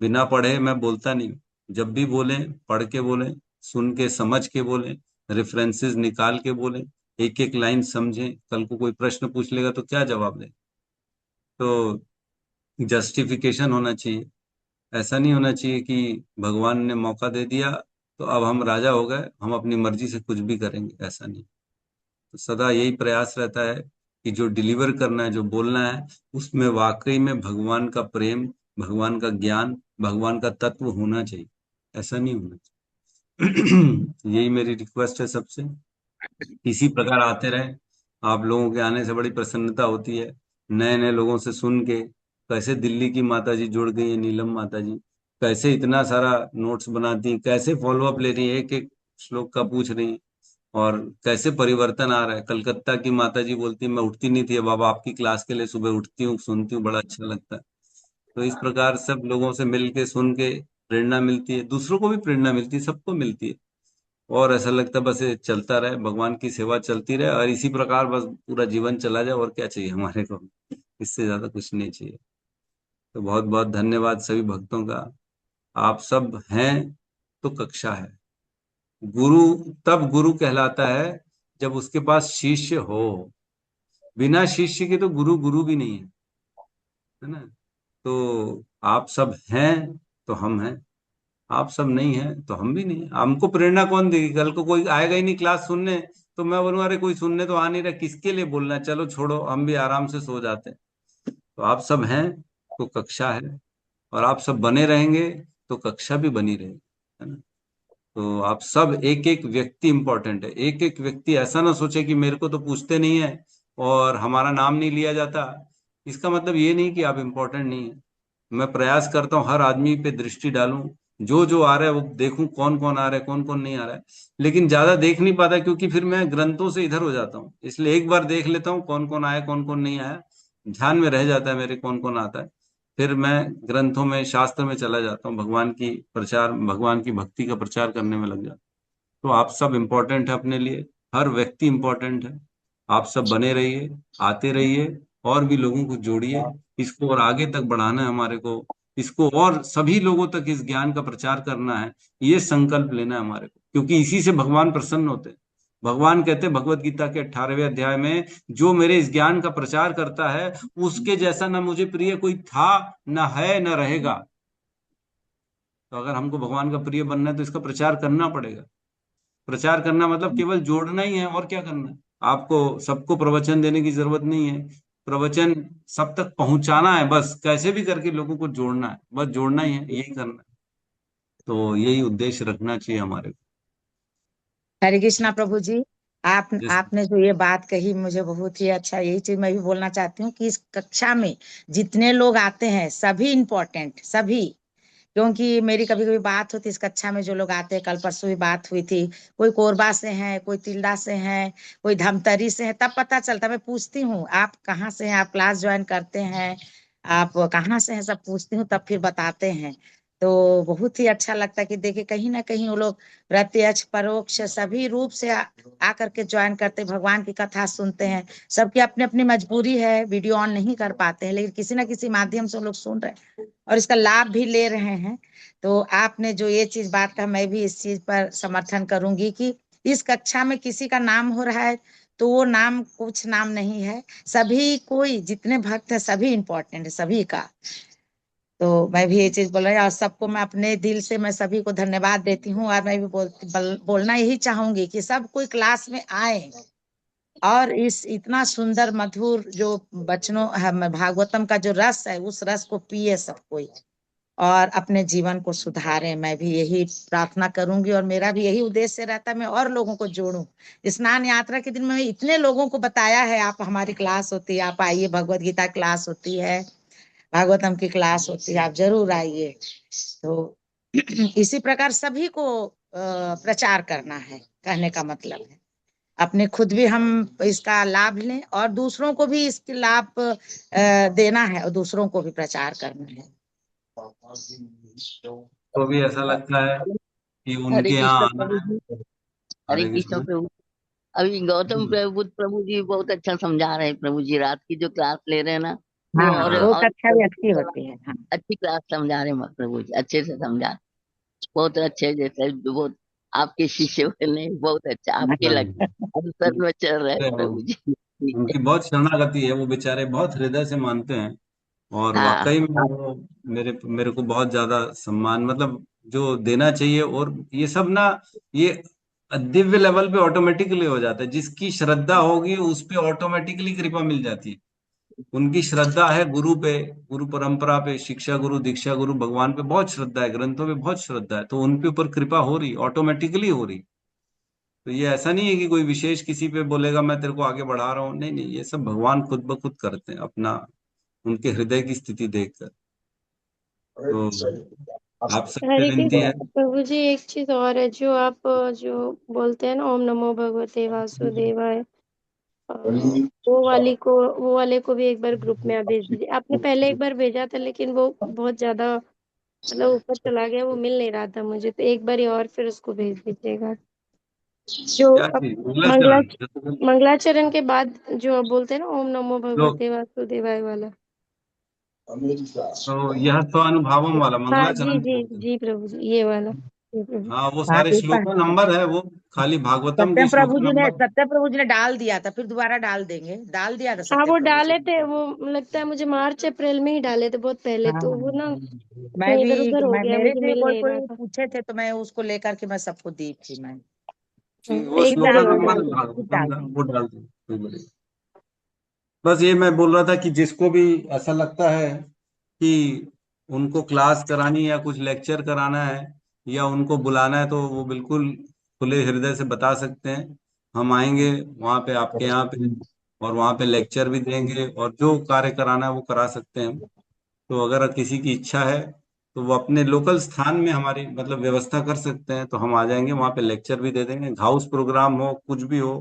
[SPEAKER 1] बिना पढ़े मैं बोलता नहीं हूँ। जब भी बोलें, पढ़ के बोलें, सुन के समझ के बोलें, रेफरेंसेस निकाल के बोलें, एक एक लाइन समझें, कल को कोई प्रश्न पूछ लेगा तो क्या जवाब दें। तो जस्टिफिकेशन होना चाहिए। ऐसा नहीं होना चाहिए कि भगवान ने मौका दे दिया तो अब हम राजा हो गए, हम अपनी मर्जी से कुछ भी करेंगे, ऐसा नहीं। तो सदा यही प्रयास रहता है कि जो डिलीवर करना है, जो बोलना है, उसमें वाकई में भगवान का प्रेम, भगवान का ज्ञान, भगवान का तत्व होना चाहिए, ऐसा नहीं होना चाहिए। यही मेरी रिक्वेस्ट है सबसे। इसी प्रकार आते रहे। आप लोगों के आने से बड़ी प्रसन्नता होती है, नए नए लोगों से सुन के। कैसे दिल्ली की माता जी जुड़ गई है, नीलम माता जी, कैसे इतना सारा नोट्स बनाती हैं, कैसे फॉलो अप ले रही है, एक एक श्लोक का पूछ रही हैं, और कैसे परिवर्तन आ रहा है। कलकत्ता की माता जी बोलती है मैं उठती नहीं थी, बाबा आपकी क्लास के लिए सुबह उठती हूँ, सुनती हूँ, बड़ा अच्छा लगता है। तो इस प्रकार सब लोगों से मिल के सुन के प्रेरणा मिलती है, दूसरों को भी प्रेरणा मिलती है, सबको मिलती है। और ऐसा लगता है बस ये चलता रहे, भगवान की सेवा चलती रहे, और इसी प्रकार बस पूरा जीवन चला जाए, और क्या चाहिए हमारे को, इससे ज्यादा कुछ नहीं चाहिए। तो बहुत बहुत धन्यवाद सभी भक्तों का। आप सब हैं तो कक्षा है। गुरु तब गुरु कहलाता है जब उसके पास शिष्य हो। बिना शिष्य के तो गुरु गुरु भी नहीं है ना। तो आप सब हैं तो हम हैं, आप सब नहीं हैं तो हम भी नहीं हैं। हमको प्रेरणा कौन देगी? कल को कोई आएगा ही नहीं क्लास सुनने, तो मैं बोलूंगा अरे कोई सुनने तो आ नहीं रहा, किसके लिए बोलना है, चलो छोड़ो, हम भी आराम से सो जाते हैं। तो आप सब हैं तो कक्षा है, और आप सब बने रहेंगे तो कक्षा भी बनी रहेगी, है ना। तो आप सब, एक एक व्यक्ति इंपॉर्टेंट है। एक एक व्यक्ति ऐसा ना सोचे कि मेरे को तो पूछते नहीं है और हमारा नाम नहीं लिया जाता, इसका मतलब ये नहीं कि आप इंपॉर्टेंट नहीं है। मैं प्रयास करता हूँ हर आदमी पे दृष्टि डालूं, जो जो आ रहा है वो देखूं, कौन कौन आ रहा है, कौन कौन नहीं आ रहा है। लेकिन ज्यादा देख नहीं पाता क्योंकि फिर मैं ग्रंथों से इधर हो जाता हूँ, इसलिए एक बार देख लेता हूँ कौन कौन आया, कौन कौन नहीं आया, ध्यान में रह जाता है मेरे कौन कौन आता है। फिर मैं ग्रंथों में, शास्त्र में चला जाता हूँ, भगवान की प्रचार, भगवान की भक्ति का प्रचार करने में लग जाता हूँ। तो आप सब इम्पोर्टेंट है अपने लिए, हर व्यक्ति इम्पोर्टेंट है। आप सब बने रहिए, आते रहिए, और भी लोगों को जोड़िए, इसको और आगे तक बढ़ाना है हमारे को, इसको और सभी लोगों तक इस ज्ञान का प्रचार करना है, ये संकल्प लेना है हमारे को, क्योंकि इसी से भगवान प्रसन्न होते हैं। भगवान कहते हैं भगवत गीता के 18वें अध्याय में, जो मेरे इस ज्ञान का प्रचार करता है उसके जैसा ना मुझे प्रिय कोई था, ना है, ना रहेगा। तो अगर हमको भगवान का प्रिय बनना है तो इसका प्रचार करना पड़ेगा। प्रचार करना मतलब केवल जोड़ना ही है, और क्या करना है। आपको सबको प्रवचन देने की जरूरत नहीं है, प्रवचन सब तक पहुंचाना है, बस कैसे भी करके लोगों को जोड़ना है, बस जोड़ना ही है, यही करना है। तो यही उद्देश्य रखना चाहिए हमारे को।
[SPEAKER 2] हरे कृष्णा प्रभु जी।
[SPEAKER 1] जिस
[SPEAKER 2] आपने जो ये बात कही मुझे बहुत ही अच्छा, यही चीज मैं भी बोलना चाहती हूँ कि इस कक्षा में जितने लोग आते हैं सभी इम्पोर्टेंट, सभी। क्योंकि मेरी कभी कभी बात होती है इस कक्षा में, जो लोग आते हैं, कल परसों भी बात हुई थी, कोई कोरबा से है, कोई तिल्दा से है, कोई धमतरी से है, तब पता चलता। मैं पूछती हूँ आप कहाँ से हैं, आप क्लास ज्वाइन करते हैं, आप कहाँ से हैं, सब पूछती हूँ, तब फिर बताते हैं। तो बहुत ही अच्छा लगता है कि देखिए कहीं ना कहीं वो लोग प्रत्यक्ष परोक्ष सभी रूप से आकर के ज्वाइन करते, भगवान की कथा सुनते हैं। सबकी अपनी अपनी मजबूरी है, वीडियो ऑन नहीं कर पाते हैं, लेकिन किसी ना किसी माध्यम से वो लोग सुन रहे हैं और इसका लाभ भी ले रहे हैं। तो आपने जो ये चीज बात कहा, मैं भी इस चीज पर समर्थन करूंगी कि इस कक्षा में किसी का नाम हो रहा है तो वो नाम कुछ नाम नहीं है, सभी, कोई जितने भक्त हैं सभी इंपॉर्टेंट है, सभी का। तो मैं भी ये चीज बोल रही हूँ, और सबको मैं अपने दिल से मैं सभी को धन्यवाद देती हूँ। और मैं भी बोलना यही चाहूंगी कि सब कोई क्लास में आए और इस इतना सुंदर मधुर जो बचनों भागवतम का जो रस है, उस रस को पिए सब कोई, और अपने जीवन को सुधारें। मैं भी यही प्रार्थना करूंगी, और मेरा भी यही उद्देश्य रहता है मैं और लोगों को जोड़ूं। स्नान यात्रा के दिन में इतने लोगों को बताया है, आप हमारी क्लास होती है, आप आइए, भगवत गीता क्लास होती है, भागवतम की क्लास होती है, आप जरूर आइए। तो इसी प्रकार सभी को प्रचार करना है, कहने का मतलब है अपने खुद भी हम इसका लाभ लें और दूसरों को भी इसके लाभ देना है, और दूसरों को भी प्रचार करना है।
[SPEAKER 1] तो भी ऐसा लगता है कि
[SPEAKER 7] हरे
[SPEAKER 1] उनके यहाँ
[SPEAKER 7] कृष्ण
[SPEAKER 1] आना
[SPEAKER 7] प्रभु
[SPEAKER 1] है।
[SPEAKER 7] जी। हरे
[SPEAKER 1] हरे
[SPEAKER 7] कृष्ण
[SPEAKER 1] कृष्ण।
[SPEAKER 7] प्रभु। अभी गौतम प्रभु जी बहुत अच्छा समझा रहे हैं। प्रभु जी रात की जो क्लास ले रहे हैं ना, वो
[SPEAKER 2] हाँ,
[SPEAKER 7] और
[SPEAKER 2] वो
[SPEAKER 1] हाँ,
[SPEAKER 2] कक्षा भी अच्छी होती है। हाँ,
[SPEAKER 7] अच्छी क्लास समझा रहे हैं प्रभु जी, अच्छे से समझा रहे हैं। बहुत अच्छे, जैसे बहुत आपके शिष्य बने, बहुत अच्छा आपके
[SPEAKER 1] हाँ,
[SPEAKER 7] लग अंतर में चल रहे हैं प्रभु जी। ठीक है।
[SPEAKER 1] उनकी बहुत शरणागति है, वो बेचारे बहुत हृदय से मानते हैं। और
[SPEAKER 7] हाँ
[SPEAKER 1] वाकई में वो मेरे मेरे को बहुत ज्यादा सम्मान, मतलब जो देना चाहिए। और ये सब ना, ये दिव्य लेवल पे ऑटोमेटिकली हो जाता है। जिसकी श्रद्धा होगी उस पे ऑटोमेटिकली कृपा मिल जाती है। उनकी श्रद्धा है गुरु पे, गुरु परंपरा पे, शिक्षा गुरु, दीक्षा गुरु, भगवान पे बहुत श्रद्धा है, ग्रंथों पे बहुत श्रद्धा है, तो उनके ऊपर कृपा हो रही, ऑटोमेटिकली हो रही। तो ये ऐसा नहीं है कि कोई विशेष किसी पे बोलेगा मैं तेरे को आगे बढ़ा रहा हूँ, नहीं नहीं, ये सब भगवान खुद ब खुद करते हैं अपना, उनके हृदय की स्थिति देखकर। तो आप सबसे
[SPEAKER 4] हरे
[SPEAKER 1] विनती है।
[SPEAKER 4] कृष्ण प्रभु जी, एक चीज और है, जो आप जो बोलते हैं ना, ओम नमो भगवते वासुदेवाय, वो वाले को भी एक बार ग्रुप में आप भेज दीजिए। आपने पहले एक बार भेजा था, लेकिन वो बहुत ज्यादा मतलब ऊपर चला गया, वो मिल नहीं रहा था मुझे, तो एक बार और फिर उसको भेज दीजिएगा। जो
[SPEAKER 1] क्या
[SPEAKER 4] अब
[SPEAKER 1] चीज, मंगलाचरण?
[SPEAKER 4] मंगलाचरण के बाद जो आप बोलते हैं ना, ओम नमो
[SPEAKER 1] जो
[SPEAKER 4] भगवते वासुदेवाय वाला।
[SPEAKER 1] तो यह तो अनुभवम वाला
[SPEAKER 4] हाँ जी
[SPEAKER 1] मंगलाचरण
[SPEAKER 4] जी
[SPEAKER 1] बोलते हैं।
[SPEAKER 4] जी प्रभु जी, ये वाला जी प्रभु।
[SPEAKER 1] हाँ, वो
[SPEAKER 2] हाँ
[SPEAKER 1] सारे
[SPEAKER 2] एक बार
[SPEAKER 1] श्लोकों नंबर है, वो खाली भागवतम के
[SPEAKER 2] सत्यम प्रभु
[SPEAKER 1] श्लोकों
[SPEAKER 2] जी ने
[SPEAKER 1] नंबर।
[SPEAKER 2] सत्यम प्रभु जी ने डाल दिया था, फिर दोबारा डाल देंगे, डाल दिया था
[SPEAKER 4] हाँ
[SPEAKER 2] सत्यम
[SPEAKER 4] वो
[SPEAKER 2] प्रभु जी
[SPEAKER 4] डाले
[SPEAKER 2] ने।
[SPEAKER 4] थे, वो लगता है मुझे मार्च अप्रैल में ही डाले थे, बहुत पहले,
[SPEAKER 2] हाँ
[SPEAKER 4] तो वो ना
[SPEAKER 2] मैं
[SPEAKER 4] कहीं
[SPEAKER 2] भी,
[SPEAKER 4] इधर उधर हो गया,
[SPEAKER 2] मेरे
[SPEAKER 4] मुझे
[SPEAKER 2] से
[SPEAKER 4] मिल
[SPEAKER 2] कोई
[SPEAKER 4] नहीं रहा
[SPEAKER 2] कोई
[SPEAKER 4] था।
[SPEAKER 2] पूछे थे तो मैं उसको लेकर के मैं सबको दी थी मैं।
[SPEAKER 1] वो
[SPEAKER 4] एक
[SPEAKER 2] फिर
[SPEAKER 1] श्लोका
[SPEAKER 2] डाल
[SPEAKER 4] जरूर
[SPEAKER 2] देंगे,
[SPEAKER 1] नंबर
[SPEAKER 4] डाल
[SPEAKER 1] है
[SPEAKER 4] दो।
[SPEAKER 2] फिर
[SPEAKER 1] भागवतम
[SPEAKER 2] डाल
[SPEAKER 1] का,
[SPEAKER 2] देंगे।
[SPEAKER 1] वो डाल दो, कोई बोले। बस ये मैं बोल रहा था कि जिसको भी ऐसा लगता है कि उनको क्लास करानी या कुछ लेक्चर कराना है या उनको बुलाना है, तो वो बिल्कुल खुले हृदय से बता सकते हैं। हम आएंगे वहाँ पे, आपके यहाँ पे, और वहाँ पे लेक्चर भी देंगे, और जो कार्य कराना है वो करा सकते हैं। तो अगर किसी की इच्छा है तो वो अपने लोकल स्थान में हमारी मतलब व्यवस्था कर सकते हैं, तो हम आ जाएंगे वहाँ पे, लेक्चर भी दे देंगे। हाउस प्रोग्राम हो, कुछ भी हो,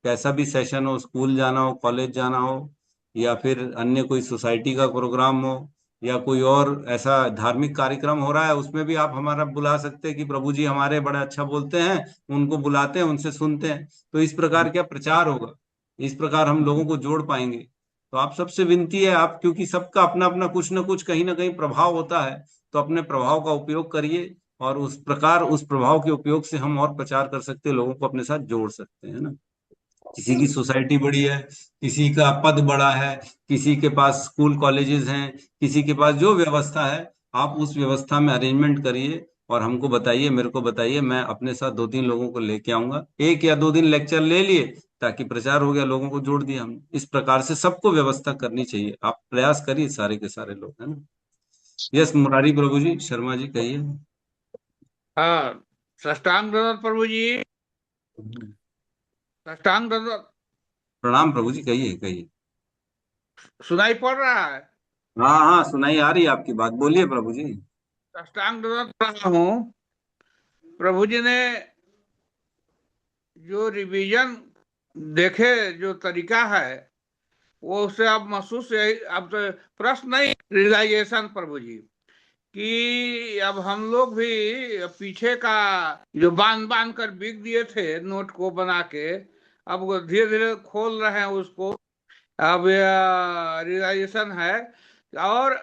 [SPEAKER 1] कैसा भी सेशन हो, स्कूल जाना हो, कॉलेज जाना हो, या फिर अन्य कोई सोसाइटी का प्रोग्राम हो, या कोई और ऐसा धार्मिक कार्यक्रम हो रहा है, उसमें भी आप हमारा बुला सकते हैं कि प्रभु जी हमारे बड़े अच्छा बोलते हैं, उनको बुलाते हैं, उनसे सुनते हैं। तो इस प्रकार क्या प्रचार होगा, इस प्रकार हम लोगों को जोड़ पाएंगे। तो आप सबसे विनती है, आप क्योंकि सबका अपना अपना कुछ ना कुछ कहीं ना कहीं प्रभाव होता है, तो अपने प्रभाव का उपयोग करिए, और उस प्रकार उस प्रभाव के उपयोग से हम और प्रचार कर सकते हैं, लोगों को अपने साथ जोड़ सकते हैं ना। किसी की सोसाइटी बड़ी है, किसी का पद बड़ा है, किसी के पास स्कूल कॉलेजेस हैं, किसी के पास जो व्यवस्था है, आप उस व्यवस्था में अरेंजमेंट करिए और हमको बताइए, मेरे को बताइए, मैं अपने साथ 2-3 लोगों को लेके आऊंगा। 1 या 2 दिन लेक्चर ले लिए ताकि प्रचार हो गया, लोगों को जोड़ दिया हमने। इस प्रकार से सबको व्यवस्था करनी चाहिए, आप प्रयास करिए, सारे के सारे लोग, है ना। यस मुरारी प्रभु जी, शर्मा जी कहिए।
[SPEAKER 10] हाँ, साष्टांग दंडवत प्रभु जी, साष्टांग दंडवत।
[SPEAKER 1] प्रणाम प्रभु जी, कहिए कहिए।
[SPEAKER 10] सुनाई पड़ रहा है?
[SPEAKER 1] हाँ हाँ, सुनाई आ रही है आपकी बात, बोलिए प्रभु जी।
[SPEAKER 10] साष्टांग दंडवत पढ़ रहा हूँ। प्रभु जी ने जो रिवीजन देखे, जो तरीका है, वो उससे अब महसूस अब तो प्रश्न नहीं, रियलाइजेशन प्रभु जी, कि अब हम लोग भी पीछे का जो बांध बांध कर बिक दिए थे नोट को बना के, अब धीरे धीरे खोल रहे हैं उसको। अब रियलाइजेशन है। और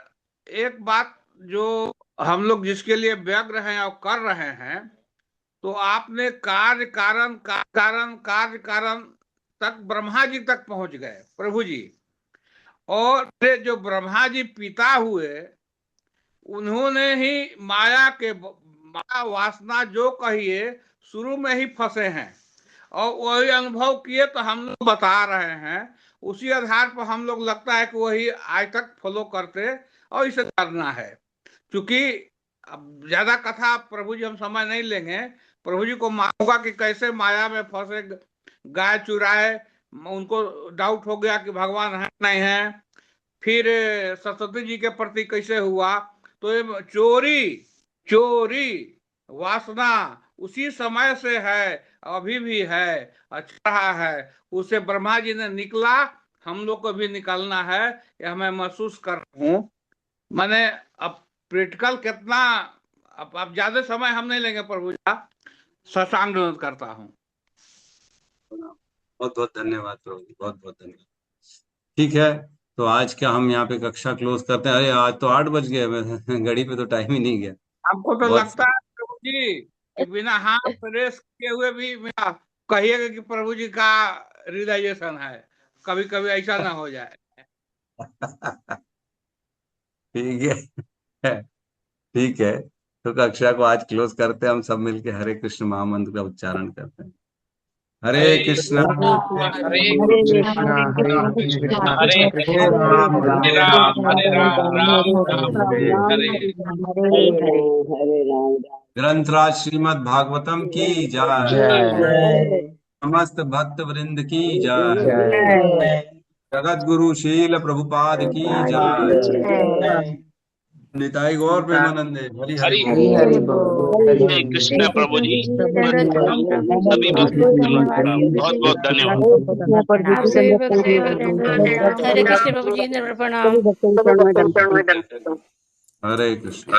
[SPEAKER 10] एक बात जो हम लोग जिसके लिए व्यग्र हैं और कर रहे हैं, तो आपने कार्य कारण तक ब्रह्मा जी तक पहुंच गए प्रभु जी। और जो ब्रह्मा जी पिता हुए, उन्होंने ही माया वासना जो कहिए शुरू में ही फंसे हैं, और वही अनुभव किए, तो हम लोग बता रहे हैं। उसी आधार पर हम लोग लगता है कि वही आज तक फॉलो करते और इसे करना है। क्योंकि अब ज्यादा कथा प्रभु जी हम समय नहीं लेंगे। प्रभु जी को मानूंगा कि कैसे माया में फंसे, गाय चुराए, उनको डाउट हो गया कि भगवान है नहीं है। फिर सरस्वती जी के प्रति कैसे हुआ, तो ये चोरी चोरी वासना उसी समय से है, अभी भी है, अच्छा रहा है। उसे ब्रह्मा जी ने निकला, हम लोग को भी निकलना है, यह मैं महसूस कर रहा हूँ। मैंने अब प्रैक्टिकल कितना, अब ज्यादा समय हम नहीं लेंगे प्रभु जी, शशांक करता हूँ।
[SPEAKER 1] बहुत बहुत धन्यवाद प्रभु जी, बहुत बहुत धन्यवाद। ठीक है, तो आज क्या हम यहाँ पे कक्षा क्लोज करते हैं? अरे आज तो 8 बज गए, मैं घड़ी पे तो टाइम ही नहीं गया।
[SPEAKER 10] हमको तो
[SPEAKER 1] बहुत
[SPEAKER 10] लगता है प्रभु जी कि बिना हाथ प्रेस किए हुए भी मेरा कहिएगा कि प्रभु जी का रियलाइजेशन है, कभी कभी ऐसा ना हो जाए।
[SPEAKER 1] ठीक है, ठीक है। तो कक्षा को आज क्लोज करते हैं, हम सब मिलके हरे कृष्ण महामंत्र का उच्चारण करते हैं। हरे कृष्णा
[SPEAKER 10] हरे
[SPEAKER 6] कृष्णा हरे कृष्णा
[SPEAKER 10] हरे
[SPEAKER 6] कृष्ण राम
[SPEAKER 10] हरे
[SPEAKER 6] राम
[SPEAKER 10] राम राम राम
[SPEAKER 6] हरे
[SPEAKER 10] हरे
[SPEAKER 1] ग्रंथराज श्रीमद् भागवतम की जय,
[SPEAKER 6] जय
[SPEAKER 1] समस्त भक्त वृंद की जय,
[SPEAKER 6] जय
[SPEAKER 1] जगत गुरु शील प्रभुपाद की जय, निताई गौर प्रेमानंदे, हरि हरि
[SPEAKER 5] हरि
[SPEAKER 6] हरि
[SPEAKER 1] बोल।
[SPEAKER 6] हरि बोल हरि
[SPEAKER 5] हरे
[SPEAKER 6] हरि
[SPEAKER 5] कृष्णा
[SPEAKER 6] बोल।
[SPEAKER 5] प्रभु जी,
[SPEAKER 4] दंडवत प्रणाम प्रभु जी,
[SPEAKER 5] सभी
[SPEAKER 4] बहुत
[SPEAKER 5] भक्तों
[SPEAKER 4] बहुत
[SPEAKER 5] को
[SPEAKER 4] धन्यवाद प्रभु
[SPEAKER 5] बहुत
[SPEAKER 4] जी।
[SPEAKER 5] बहुत धन्यवाद।
[SPEAKER 4] आप सभी भक्तों का दंडवत प्रणाम। हरे कृष्ण प्रभु जी, दंडवत प्रणाम।
[SPEAKER 1] हरे कृष्ण।